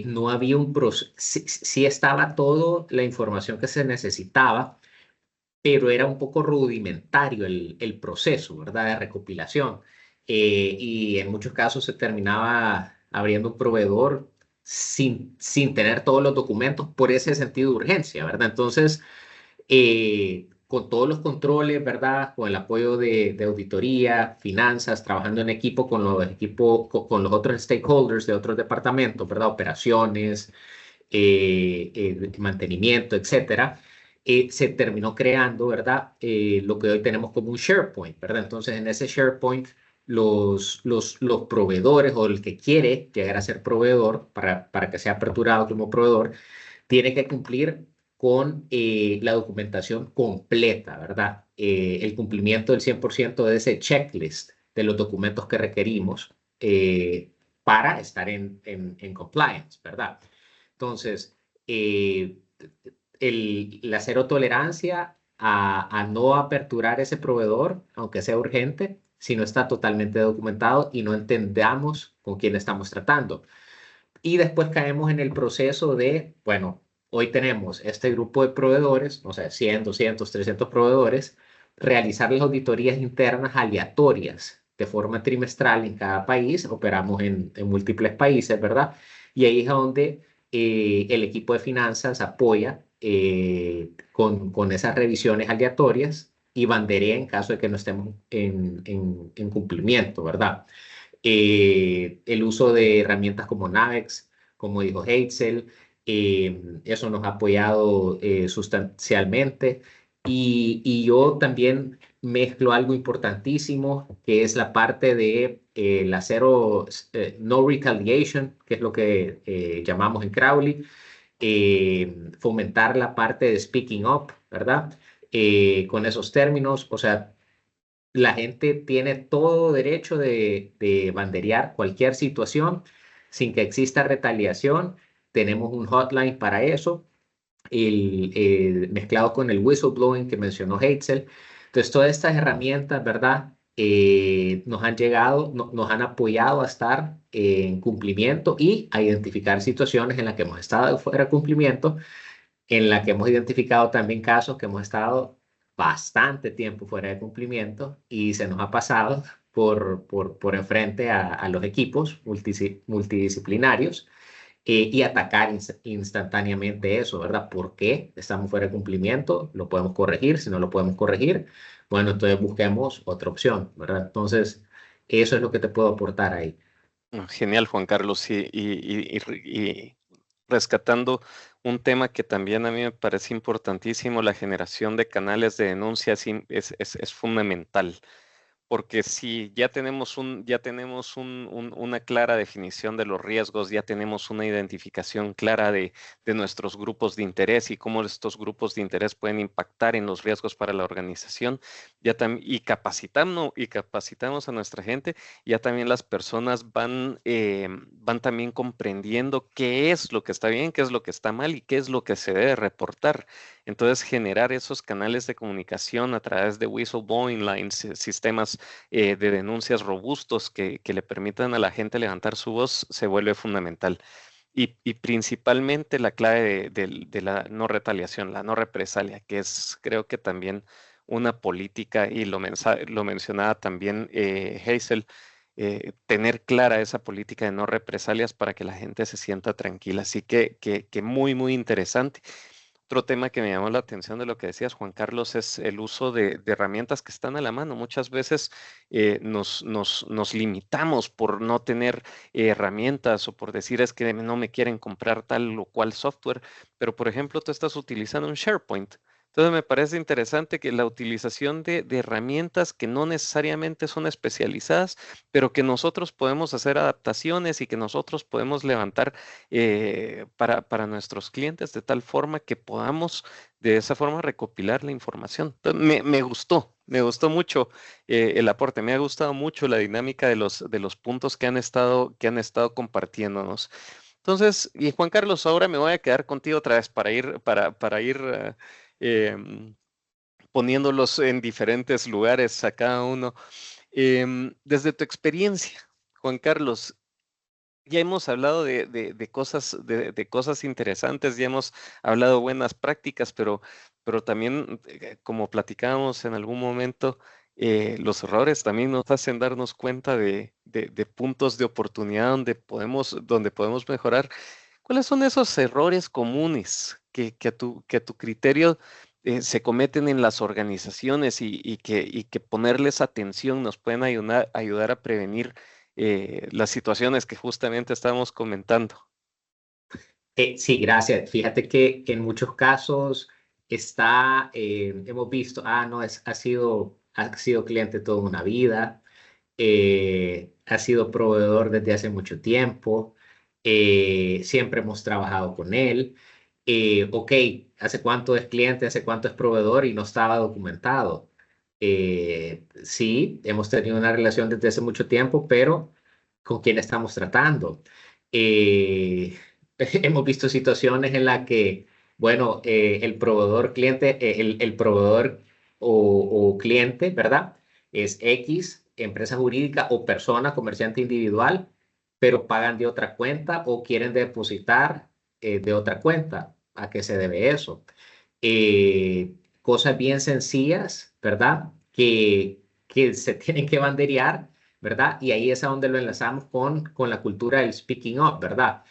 no había un proceso, sí estaba todo la información que se necesitaba, pero era un poco rudimentario el proceso, ¿verdad? De recopilación. Y en muchos casos se terminaba abriendo un proveedor sin tener todos los documentos por ese sentido de urgencia, ¿verdad? Entonces, con todos los controles, ¿verdad? Con el apoyo de auditoría, finanzas, trabajando en equipo con con los otros stakeholders de otros departamentos, ¿verdad? Operaciones, mantenimiento, etcétera, se terminó creando, ¿verdad? Lo que hoy tenemos como un SharePoint, ¿verdad? Entonces, en ese SharePoint, los proveedores o el que quiere llegar a ser proveedor para que sea aperturado como proveedor, tiene que cumplir con la documentación completa, ¿verdad? El cumplimiento del 100% de ese checklist de los documentos que requerimos para estar en compliance, ¿verdad? Entonces, la cero tolerancia a no aperturar ese proveedor, aunque sea urgente, si no está totalmente documentado y no entendamos con quién estamos tratando. Y después caemos en el proceso de, bueno, hoy tenemos este grupo de proveedores, no sé, 100, 200, 300 proveedores, realizar las auditorías internas aleatorias de forma trimestral en cada país. Operamos en múltiples países, ¿verdad? Y ahí es donde el equipo de finanzas apoya con esas revisiones aleatorias y banderea en caso de que no estemos en cumplimiento, ¿verdad? El uso de herramientas como Navex, como dijo Heitzel, eso nos ha apoyado sustancialmente. Y yo también mezclo algo importantísimo, que es la parte de la cero, no retaliation, que es lo que llamamos en Crowley, fomentar la parte de speaking up, ¿verdad? Con esos términos, o sea, la gente tiene todo derecho de banderear cualquier situación sin que exista retaliación. Tenemos un hotline para eso, mezclado con el whistleblowing que mencionó Heitzel. Entonces, todas estas herramientas, ¿verdad? Nos han llegado, nos han apoyado a estar en cumplimiento y a identificar situaciones en las que hemos estado fuera de cumplimiento, en la que hemos identificado también casos que hemos estado bastante tiempo fuera de cumplimiento y se nos ha pasado por enfrente a los equipos multidisciplinarios y atacar instantáneamente eso, ¿verdad? ¿Por qué estamos fuera de cumplimiento? ¿Lo podemos corregir? Si no lo podemos corregir, bueno, entonces busquemos otra opción, ¿verdad? Entonces, eso es lo que te puedo aportar ahí. Genial, Juan Carlos. Y rescatando un tema que también a mí me parece importantísimo, la generación de canales de denuncia es fundamental, porque si ya tenemos una clara definición de los riesgos, ya tenemos una identificación clara de nuestros grupos de interés y cómo estos grupos de interés pueden impactar en los riesgos para la organización, y capacitamos a nuestra gente, ya también las personas van también comprendiendo qué es lo que está bien, qué es lo que está mal y qué es lo que se debe reportar. Entonces, generar esos canales de comunicación a través de whistleblowing lines, sistemas de denuncias robustos que le permitan a la gente levantar su voz, se vuelve fundamental. Y principalmente la clave de la no retaliación, la no represalia, que es, creo que también una política, y lo mencionaba también Hazel, tener clara esa política de no represalias para que la gente se sienta tranquila. Así que muy, muy interesante. Otro tema que me llamó la atención de lo que decías, Juan Carlos, es el uso de herramientas que están a la mano. Muchas veces nos limitamos por no tener herramientas o por decir es que no me quieren comprar tal o cual software, pero por ejemplo tú estás utilizando un SharePoint. Entonces me parece interesante que la utilización de herramientas que no necesariamente son especializadas, pero que nosotros podemos hacer adaptaciones y que nosotros podemos levantar para nuestros clientes de tal forma que podamos de esa forma recopilar la información. Entonces, me gustó mucho el aporte, me ha gustado mucho la dinámica de los puntos que han estado compartiéndonos. Entonces, y Juan Carlos, ahora me voy a quedar contigo otra vez para ir poniéndolos en diferentes lugares a cada uno. Desde tu experiencia, Juan Carlos, ya hemos hablado de cosas interesantes, ya hemos hablado de buenas prácticas, pero también, como platicábamos en algún momento, los errores también nos hacen darnos cuenta de puntos de oportunidad donde podemos mejorar. ¿Cuáles son esos errores comunes que a tu criterio se cometen en las organizaciones y que ponerles atención nos pueden ayudar a prevenir las situaciones que justamente estábamos comentando? Sí, gracias. Fíjate que en muchos casos hemos visto, no, ha sido cliente toda una vida, ha sido proveedor desde hace mucho tiempo, siempre hemos trabajado con él. Ok, ¿hace cuánto es cliente, hace cuánto es proveedor y no estaba documentado? Sí, hemos tenido una relación desde hace mucho tiempo, pero ¿con quién estamos tratando? Hemos visto situaciones en las que, bueno, el proveedor cliente, el proveedor o cliente, ¿verdad? Es X, empresa jurídica o persona, comerciante individual, pero pagan de otra cuenta o quieren depositar de otra cuenta. ¿A qué se debe eso? Cosas bien sencillas, ¿verdad? Que se tienen que banderear, ¿verdad? Y ahí es a donde lo enlazamos con la cultura del speaking up, ¿verdad?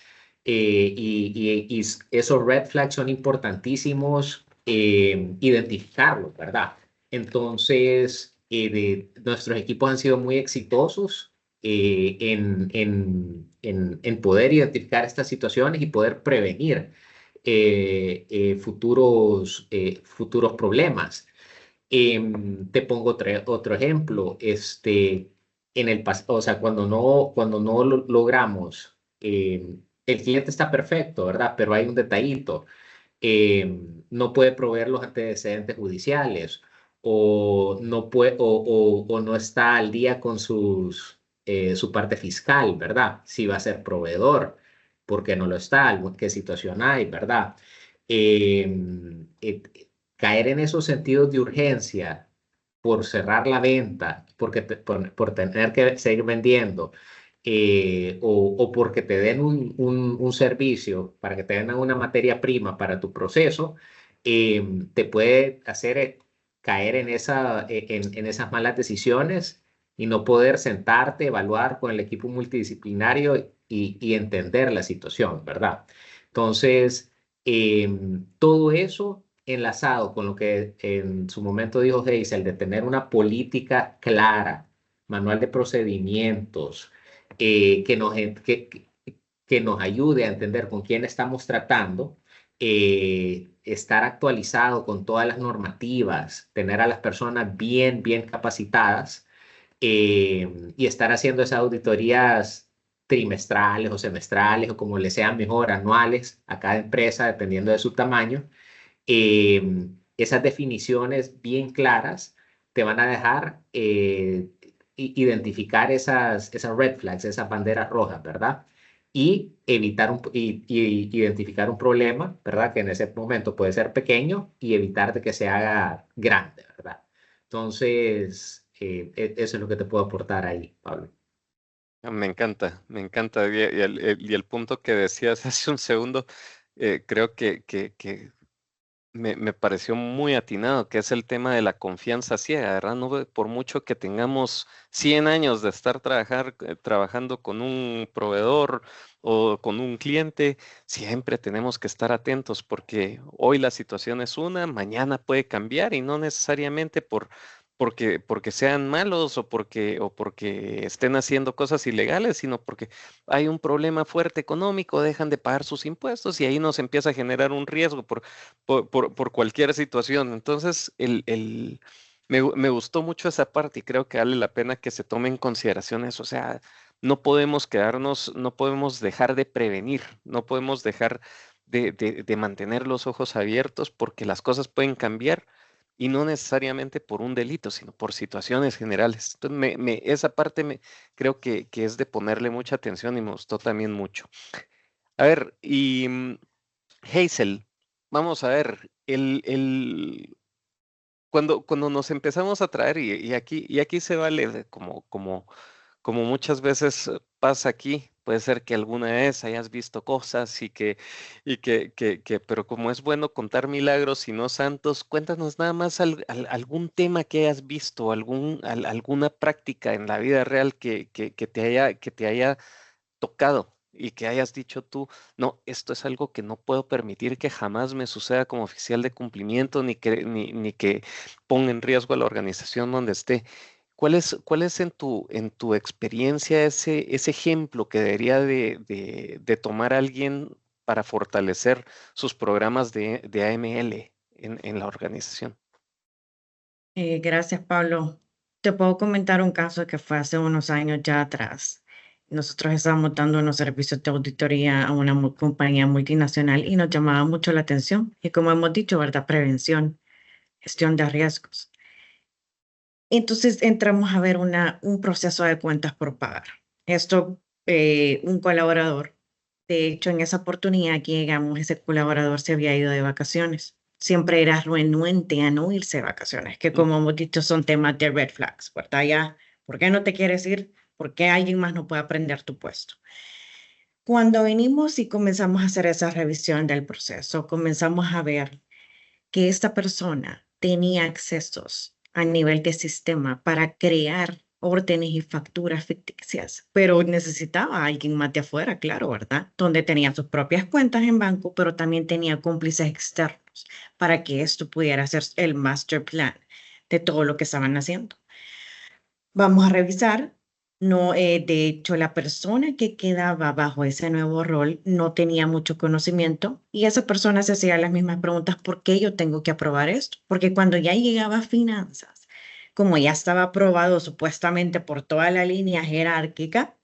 Y esos red flags son importantísimos identificarlos, ¿verdad? Entonces, nuestros equipos han sido muy exitosos en poder identificar estas situaciones y poder prevenir futuros problemas. Te pongo otro ejemplo. O sea, cuando no logramos, el cliente está perfecto, ¿verdad? Pero hay un detallito. No puede proveer los antecedentes judiciales o no puede, o no está al día con su parte fiscal, ¿verdad? Si va a ser proveedor, porque no lo está, qué situación hay, ¿verdad? Caer en esos sentidos de urgencia por cerrar la venta, por tener que seguir vendiendo, o porque te den un servicio, para que te den una materia prima para tu proceso, te puede hacer caer en esas malas decisiones y no poder sentarte, evaluar con el equipo multidisciplinario y entender la situación, ¿verdad? Entonces, todo eso enlazado con lo que en su momento dijo Hazel, de tener una política clara, manual de procedimientos, que nos ayude a entender con quién estamos tratando, estar actualizado con todas las normativas, tener a las personas bien capacitadas, y estar haciendo esas auditorías trimestrales o semestrales o como le sean mejor, anuales a cada empresa, dependiendo de su tamaño. Esas definiciones bien claras te van a dejar identificar esas red flags, esas banderas rojas, ¿verdad? Y identificar un problema, ¿verdad? Que en ese momento puede ser pequeño y evitar de que se haga grande, ¿verdad? Entonces, eso es lo que te puedo aportar ahí, Pablo. Me encanta, me encanta. Y el punto que decías hace un segundo, creo que me pareció muy atinado, que es el tema de la confianza ciega, ¿verdad? No, por mucho que tengamos 100 años de estar trabajando con un proveedor o con un cliente, siempre tenemos que estar atentos porque hoy la situación es una, mañana puede cambiar y no necesariamente porque sean malos o porque estén haciendo cosas ilegales, sino porque hay un problema fuerte económico, dejan de pagar sus impuestos y ahí nos empieza a generar un riesgo por cualquier situación. Entonces, me gustó mucho esa parte y creo que vale la pena que se tome en consideración eso. O sea, no podemos dejar de prevenir, no podemos dejar de mantener los ojos abiertos porque las cosas pueden cambiar y no necesariamente por un delito, sino por situaciones generales. Entonces, esa parte creo que es de ponerle mucha atención y me gustó también mucho. A ver, y Hazel, vamos a ver, cuando nos empezamos a traer, y aquí se vale como muchas veces pasa aquí, puede ser que alguna vez hayas visto cosas pero como es bueno contar milagros y no santos, cuéntanos nada más algún tema que hayas visto, alguna práctica en la vida real que te haya tocado y que hayas dicho tú, no, esto es algo que no puedo permitir que jamás me suceda como oficial de cumplimiento, ni que ponga en riesgo a la organización donde esté. ¿Cuál es en tu experiencia ese ejemplo que debería de tomar alguien para fortalecer sus programas de AML en la organización? Gracias, Pablo. Te puedo comentar un caso que fue hace unos años ya atrás. Nosotros estábamos dando unos servicios de auditoría a una compañía multinacional y nos llamaba mucho la atención. Y como hemos dicho, ¿verdad? Prevención, gestión de riesgos. Entonces entramos a ver un proceso de cuentas por pagar. Esto, un colaborador, de hecho, en esa oportunidad que llegamos, ese colaborador se había ido de vacaciones. Siempre era renuente a no irse de vacaciones, que como hemos dicho son temas de red flags, ¿verdad? Ya, ¿por qué no te quieres ir? ¿Por qué alguien más no puede aprender tu puesto? Cuando venimos y comenzamos a hacer esa revisión del proceso, comenzamos a ver que esta persona tenía accesos a nivel de sistema para crear órdenes y facturas ficticias, pero necesitaba a alguien más de afuera, claro, ¿verdad? Donde tenía sus propias cuentas en banco, pero también tenía cómplices externos para que esto pudiera ser el master plan de todo lo que estaban haciendo. Vamos a revisar. No, de hecho, la persona que quedaba bajo ese nuevo rol no tenía mucho conocimiento y esa persona se hacía las mismas preguntas: ¿por qué yo tengo que aprobar esto? Porque cuando ya llegaba a finanzas, como ya estaba aprobado supuestamente por toda la línea jerárquica,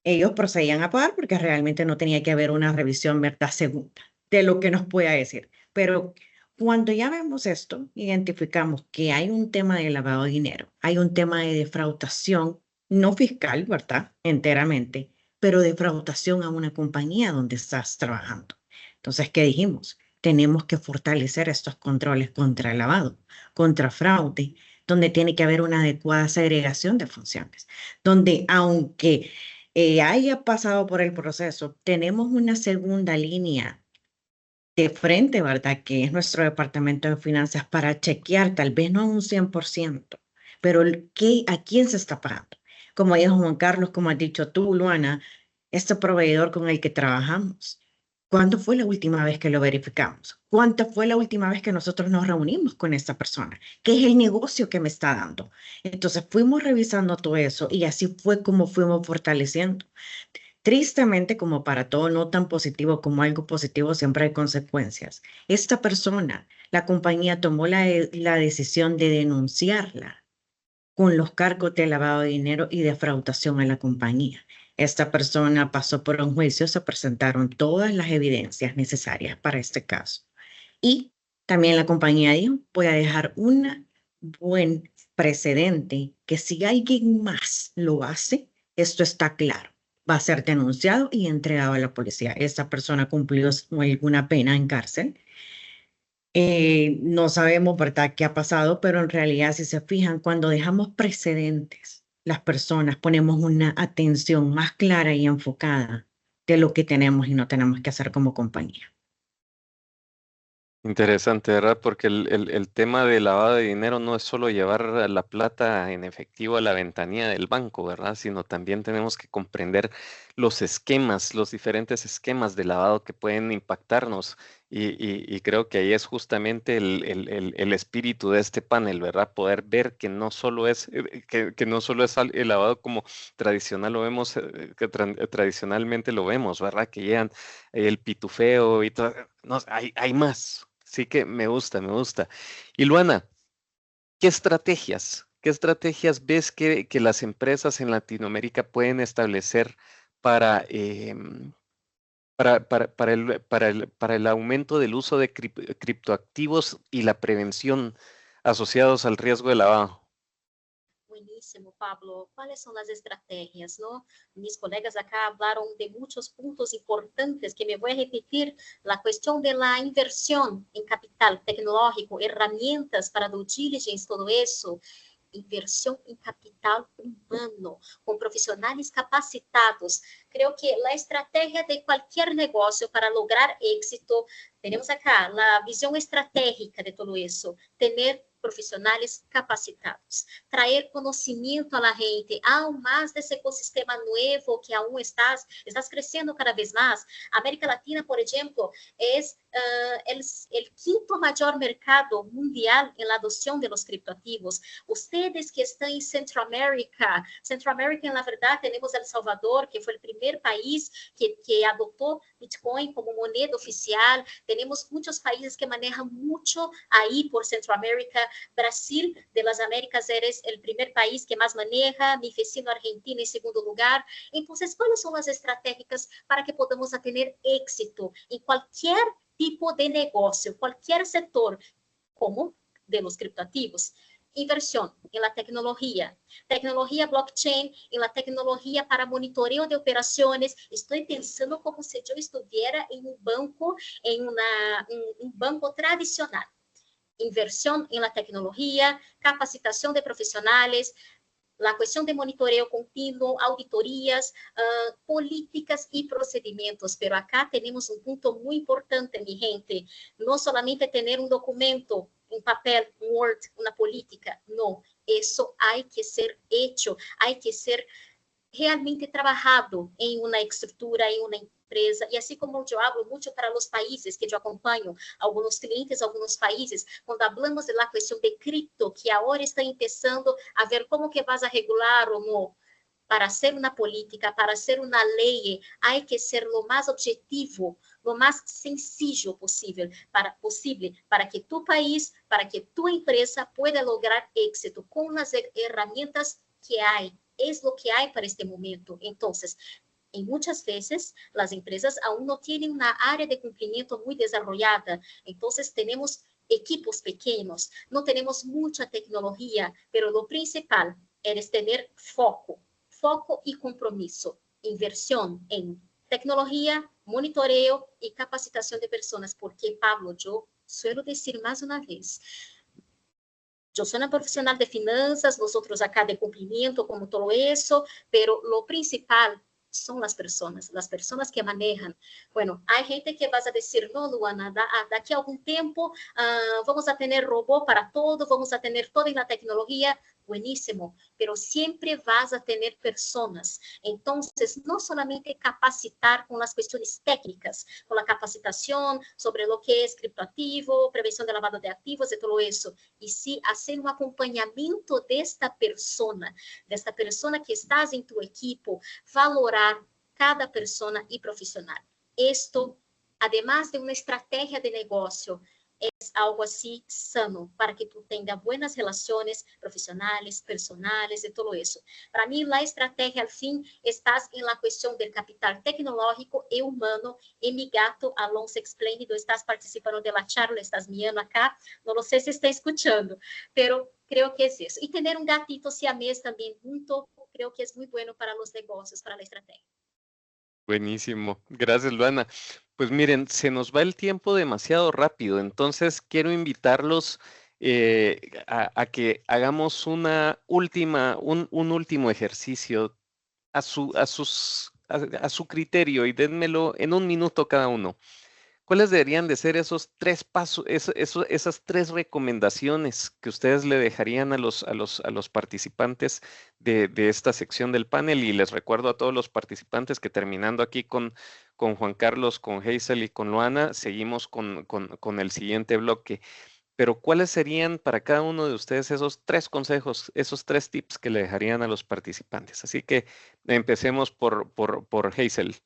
ellos procedían a pagar porque realmente no tenía que haber una revisión, ¿verdad? Segunda de lo que nos pueda decir. Pero cuando ya vemos esto, identificamos que hay un tema de lavado de dinero, hay un tema de defraudación, no fiscal, ¿verdad? Enteramente, pero defraudación a una compañía donde estás trabajando. Entonces, ¿qué dijimos? Tenemos que fortalecer estos controles contra el lavado, contra fraude, donde tiene que haber una adecuada segregación de funciones, donde aunque haya pasado por el proceso, tenemos una segunda línea de frente, ¿verdad? Que es nuestro departamento de finanzas para chequear, tal vez no un 100%, pero ¿a quién se está pagando? Como dijo Juan Carlos, como has dicho tú, Luana, este proveedor con el que trabajamos, ¿cuándo fue la última vez que lo verificamos? ¿Cuánto fue la última vez que nosotros nos reunimos con esta persona? ¿Qué es el negocio que me está dando? Entonces fuimos revisando todo eso y así fue como fuimos fortaleciendo. Tristemente, como para todo no tan positivo como algo positivo, siempre hay consecuencias. Esta persona, la compañía tomó la decisión de denunciarla con los cargos de lavado de dinero y defraudación a la compañía. Esta persona pasó por un juicio, se presentaron todas las evidencias necesarias para este caso. Y también la compañía dijo, voy a dejar un buen precedente que si alguien más lo hace, esto está claro, va a ser denunciado y entregado a la policía. Esta persona cumplió alguna pena en cárcel. No sabemos, ¿verdad?, qué ha pasado, pero en realidad, si se fijan, cuando dejamos precedentes, las personas ponemos una atención más clara y enfocada de lo que tenemos y no tenemos que hacer como compañía. Interesante, ¿verdad? Porque el tema de lavado de dinero no es solo llevar la plata en efectivo a la ventanilla del banco, ¿verdad? Sino también tenemos que comprender los esquemas, los diferentes esquemas de lavado que pueden impactarnos. Y creo que ahí es justamente el espíritu de este panel, ¿verdad? Poder ver que no solo es, que no solo es el lavado como tradicional lo vemos, tradicionalmente lo vemos, ¿verdad? Que llegan el pitufeo y todo. No, hay más. Sí que me gusta, me gusta. Y Luana, qué estrategias ves que las empresas en Latinoamérica pueden establecer para, para el aumento del uso de criptoactivos y la prevención asociados al riesgo de lavado? Buenísimo, Pablo. ¿Cuáles son las estrategias, no? Mis colegas acá hablaron de muchos puntos importantes que me voy a repetir. La cuestión de la inversión en capital tecnológico, herramientas para due diligence, todo eso. Inversión en capital humano, con profesionales capacitados. Creo que la estrategia de cualquier negocio para lograr éxito, tenemos acá la visión estratégica de todo eso, tener profesionales capacitados, traer conocimiento a la gente, aún más de ese ecosistema nuevo que aún estás creciendo cada vez más. América Latina, por ejemplo, es el quinto mayor mercado mundial en la adopción de los criptoactivos. Ustedes que están en Centroamérica, en la verdad tenemos El Salvador, que fue el primer país que adoptó Bitcoin como moneda oficial. Tenemos muchos países que manejan mucho ahí por Centroamérica. Brasil, de las Américas, eres el primer país que más maneja. Mi vecino Argentina en segundo lugar. Entonces, ¿cuáles son las estrategias para que podamos tener éxito en cualquier tipo de negocio, cualquier sector, como de los criptoactivos? Inversión en la tecnología blockchain, en la tecnología para monitoreo de operaciones. Estoy pensando como si yo estuviera en un banco, un banco tradicional. Inversión en la tecnología, capacitación de profesionales, la cuestión de monitoreo continuo, auditorías, políticas y procedimientos. Pero acá tenemos un punto muy importante, mi gente. No solamente tener un documento, un papel, un Word, una política. No, eso hay que ser hecho, hay que ser realmente trabajado en una estructura, en una empresa. Y así como yo hablo mucho para los países que yo acompaño, algunos clientes, algunos países, cuando hablamos de la cuestión de cripto, que ahora está empezando a ver cómo que vas a regular o no, para hacer una política, para hacer una ley, hay que ser lo más objetivo, lo más sencillo posible para que tu país, para que tu empresa pueda lograr éxito con las herramientas que hay. Es lo que hay para este momento. Entonces, en muchas veces las empresas aún no tienen una área de cumplimiento muy desarrollada. Entonces, tenemos equipos pequeños, no tenemos mucha tecnología, pero lo principal es tener foco y compromiso. Inversión en tecnología, monitoreo y capacitación de personas. Porque, Pablo, yo suelo decir más una vez, yo soy una profesional de finanzas, nosotros acá de cumplimiento, como todo eso, pero lo principal son las personas que manejan. Bueno, hay gente que vas a decir, no, Luana, daqui a algún tiempo vamos a tener robot para todo, vamos a tener toda la tecnología. Buenísimo, pero siempre vas a tener personas. Entonces, no solamente capacitar con las cuestiones técnicas, con la capacitación sobre lo que es criptoactivo, prevención de lavado de activos y todo eso, y sí hacer un acompañamiento de esta persona que estás en tu equipo, valorar cada persona y profesional. Esto, además de una estrategia de negocio, es algo así sano para que tú tengas buenas relaciones profesionales, personales, de todo eso. Para mí, la estrategia, al fin, estás en la cuestión del capital tecnológico y humano. Y mi gato, Alonso Espléndido, estás participando de la charla, estás mirando acá. No lo sé si está escuchando, pero creo que es eso. Y tener un gatito siamés también junto, creo que es muy bueno para los negocios, para la estrategia. Buenísimo. Gracias, Luana. Pues miren, se nos va el tiempo demasiado rápido, entonces quiero invitarlos a que hagamos un último ejercicio a su criterio y denmelo en 1 minuto cada uno. ¿Cuáles deberían de ser esos 3 pasos, esas 3 recomendaciones que ustedes le dejarían a los participantes de esta sección del panel? Y les recuerdo a todos los participantes que terminando aquí con Juan Carlos, con Hazel y con Luana, seguimos con el siguiente bloque. Pero ¿cuáles serían para cada uno de ustedes esos 3 consejos, esos 3 tips que le dejarían a los participantes? Así que empecemos por Hazel.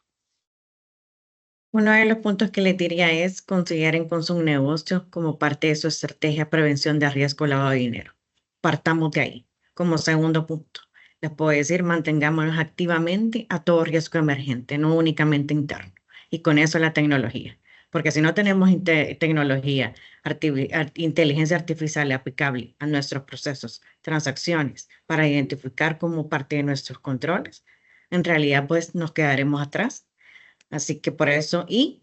Uno de los puntos que les diría es consideren con su negocio como parte de su estrategia de prevención de riesgo lavado de dinero. Partamos de ahí. Como segundo punto, les puedo decir, mantengámonos activamente a todo riesgo emergente, no únicamente interno. Y con eso la tecnología. Porque si no tenemos tecnología, inteligencia artificial aplicable a nuestros procesos, transacciones, para identificar como parte de nuestros controles, en realidad pues nos quedaremos atrás. Así que por eso, y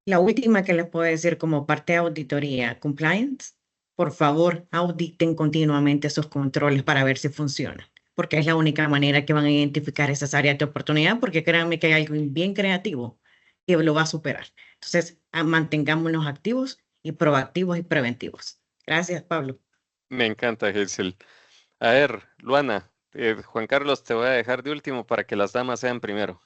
la última que les puedo decir como parte de auditoría, compliance, por favor, auditen continuamente esos controles para ver si funcionan, porque es la única manera que van a identificar esas áreas de oportunidad, porque créanme que hay algo bien creativo que lo va a superar. Entonces, mantengámonos activos y proactivos y preventivos. Gracias, Pablo. Me encanta, Hazel. A ver, Luana, Juan Carlos, te voy a dejar de último para que las damas sean primero.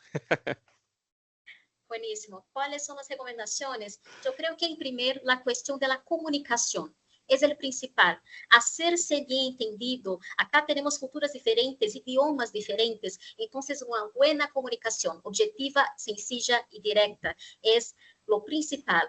Buenísimo. ¿Cuáles son las recomendaciones? Yo creo que en primer, la cuestión de la comunicación es el principal. Hacerse bien entendido. Acá tenemos culturas diferentes, idiomas diferentes. Entonces, una buena comunicación objetiva, sencilla y directa es lo principal.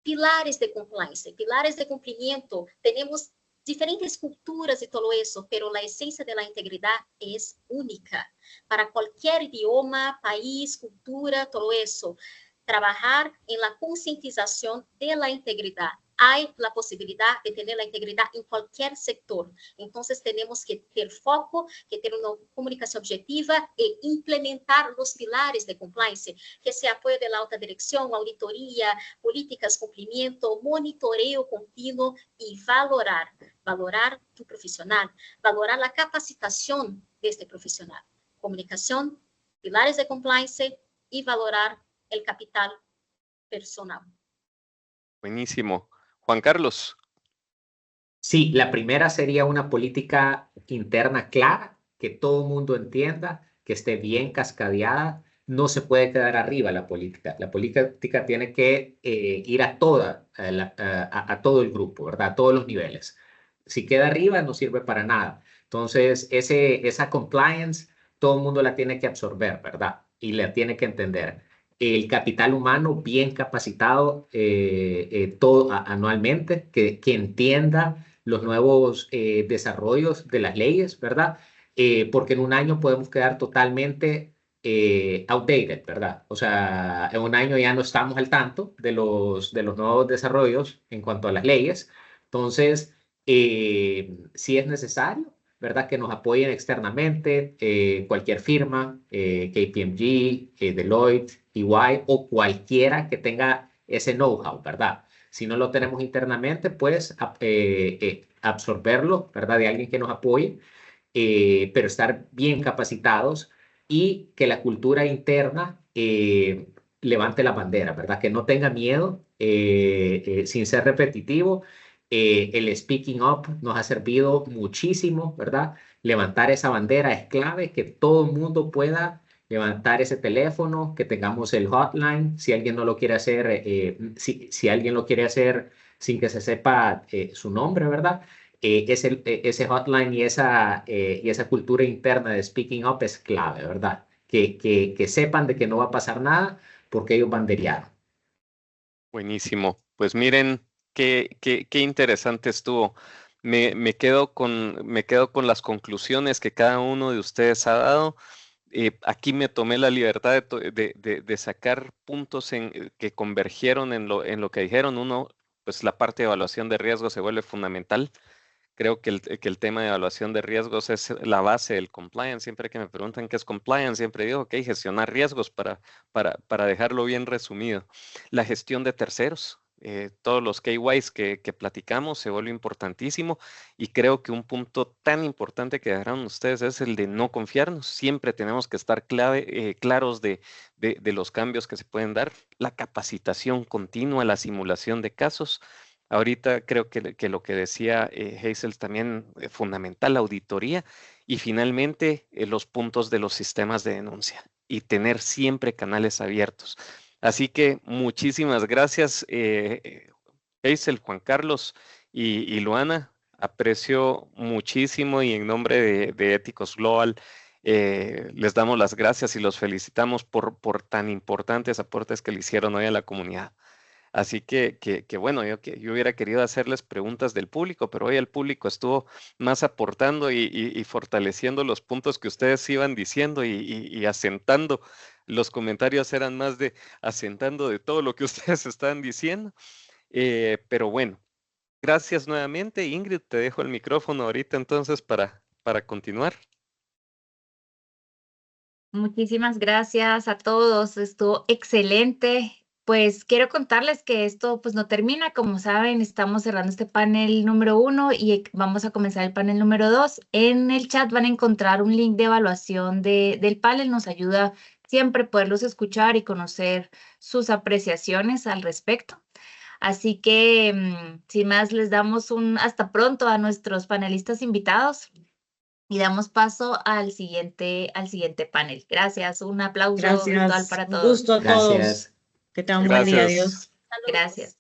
Pilares de compliance, pilares de cumplimiento. Tenemos diferentes culturas y todo eso, pero la esencia de la integridad es única para cualquier idioma, país, cultura, todo eso. Trabajar en la concientización de la integridad. Hay la posibilidad de tener la integridad en cualquier sector. Entonces, tenemos que tener foco, que tener una comunicación objetiva e implementar los pilares de compliance, que se apoya de la alta dirección, auditoría, políticas, cumplimiento, monitoreo continuo y valorar tu profesional, valorar la capacitación de este profesional. Comunicación, pilares de compliance y valorar el capital personal. Buenísimo. Juan Carlos. Sí, la primera sería una política interna clara, que todo el mundo entienda, que esté bien cascadeada. No se puede quedar arriba la política. La política tiene que ir a todo el grupo, ¿verdad? A todos los niveles. Si queda arriba, no sirve para nada. Entonces, esa compliance, todo el mundo la tiene que absorber, ¿verdad? Y la tiene que entender. El capital humano bien capacitado todo anualmente, que entienda los nuevos desarrollos de las leyes, ¿verdad? Porque en un año podemos quedar totalmente outdated, ¿verdad? O sea, en un año ya no estamos al tanto de los nuevos desarrollos en cuanto a las leyes. Entonces, si es necesario, ¿verdad? Que nos apoyen externamente, cualquier firma, KPMG, Deloitte, EY o cualquiera que tenga ese know-how, ¿verdad? Si no lo tenemos internamente, pues absorberlo, ¿verdad? De alguien que nos apoye, pero estar bien capacitados y que la cultura interna levante la bandera, ¿verdad? Que no tenga miedo, sin ser repetitivo. El speaking up nos ha servido muchísimo, ¿verdad? Levantar esa bandera es clave, que todo el mundo pueda levantar ese teléfono, que tengamos el hotline, si alguien no lo quiere hacer, si alguien lo quiere hacer sin que se sepa su nombre, ¿verdad? Ese hotline y esa cultura interna de speaking up es clave, ¿verdad? Que sepan de que no va a pasar nada porque ellos banderearon. Buenísimo. Pues miren, qué interesante estuvo. Me quedo con las conclusiones que cada uno de ustedes ha dado. Aquí me tomé la libertad de sacar puntos que convergieron en lo que dijeron. Uno, pues la parte de evaluación de riesgos se vuelve fundamental. Creo que el tema de evaluación de riesgos es la base del compliance. Siempre que me preguntan qué es compliance, siempre digo, ok, gestionar riesgos para dejarlo bien resumido. La gestión de terceros. Todos los KYs que platicamos se vuelve importantísimo y creo que un punto tan importante que dejaron ustedes es el de no confiarnos. Siempre tenemos que estar claros de los cambios que se pueden dar. La capacitación continua, la simulación de casos. Ahorita creo que lo que decía Hazel también fundamental, la auditoría y finalmente los puntos de los sistemas de denuncia y tener siempre canales abiertos. Así que muchísimas gracias, Hazel, Juan Carlos y Luana. Aprecio muchísimo y en nombre de Éticos Global les damos las gracias y los felicitamos por tan importantes aportes que le hicieron hoy a la comunidad. Así que bueno, yo hubiera querido hacerles preguntas del público, pero hoy el público estuvo más aportando y fortaleciendo los puntos que ustedes iban diciendo y asentando. Los comentarios eran más de asentando de todo lo que ustedes estaban diciendo. Pero bueno, gracias nuevamente. Ingrid, te dejo el micrófono ahorita entonces para continuar. Muchísimas gracias a todos, estuvo excelente. Pues quiero contarles que esto pues no termina, como saben, estamos cerrando este panel número 1 y vamos a comenzar el panel número 2. En el chat van a encontrar un link de evaluación del panel, nos ayuda siempre poderlos escuchar y conocer sus apreciaciones al respecto. Así que, sin más, les damos un hasta pronto a nuestros panelistas invitados. Y damos paso al siguiente panel. Gracias. Un aplauso virtual para todos. Un gusto a todos. Gracias. Que tengan un buen día. Adiós. Gracias.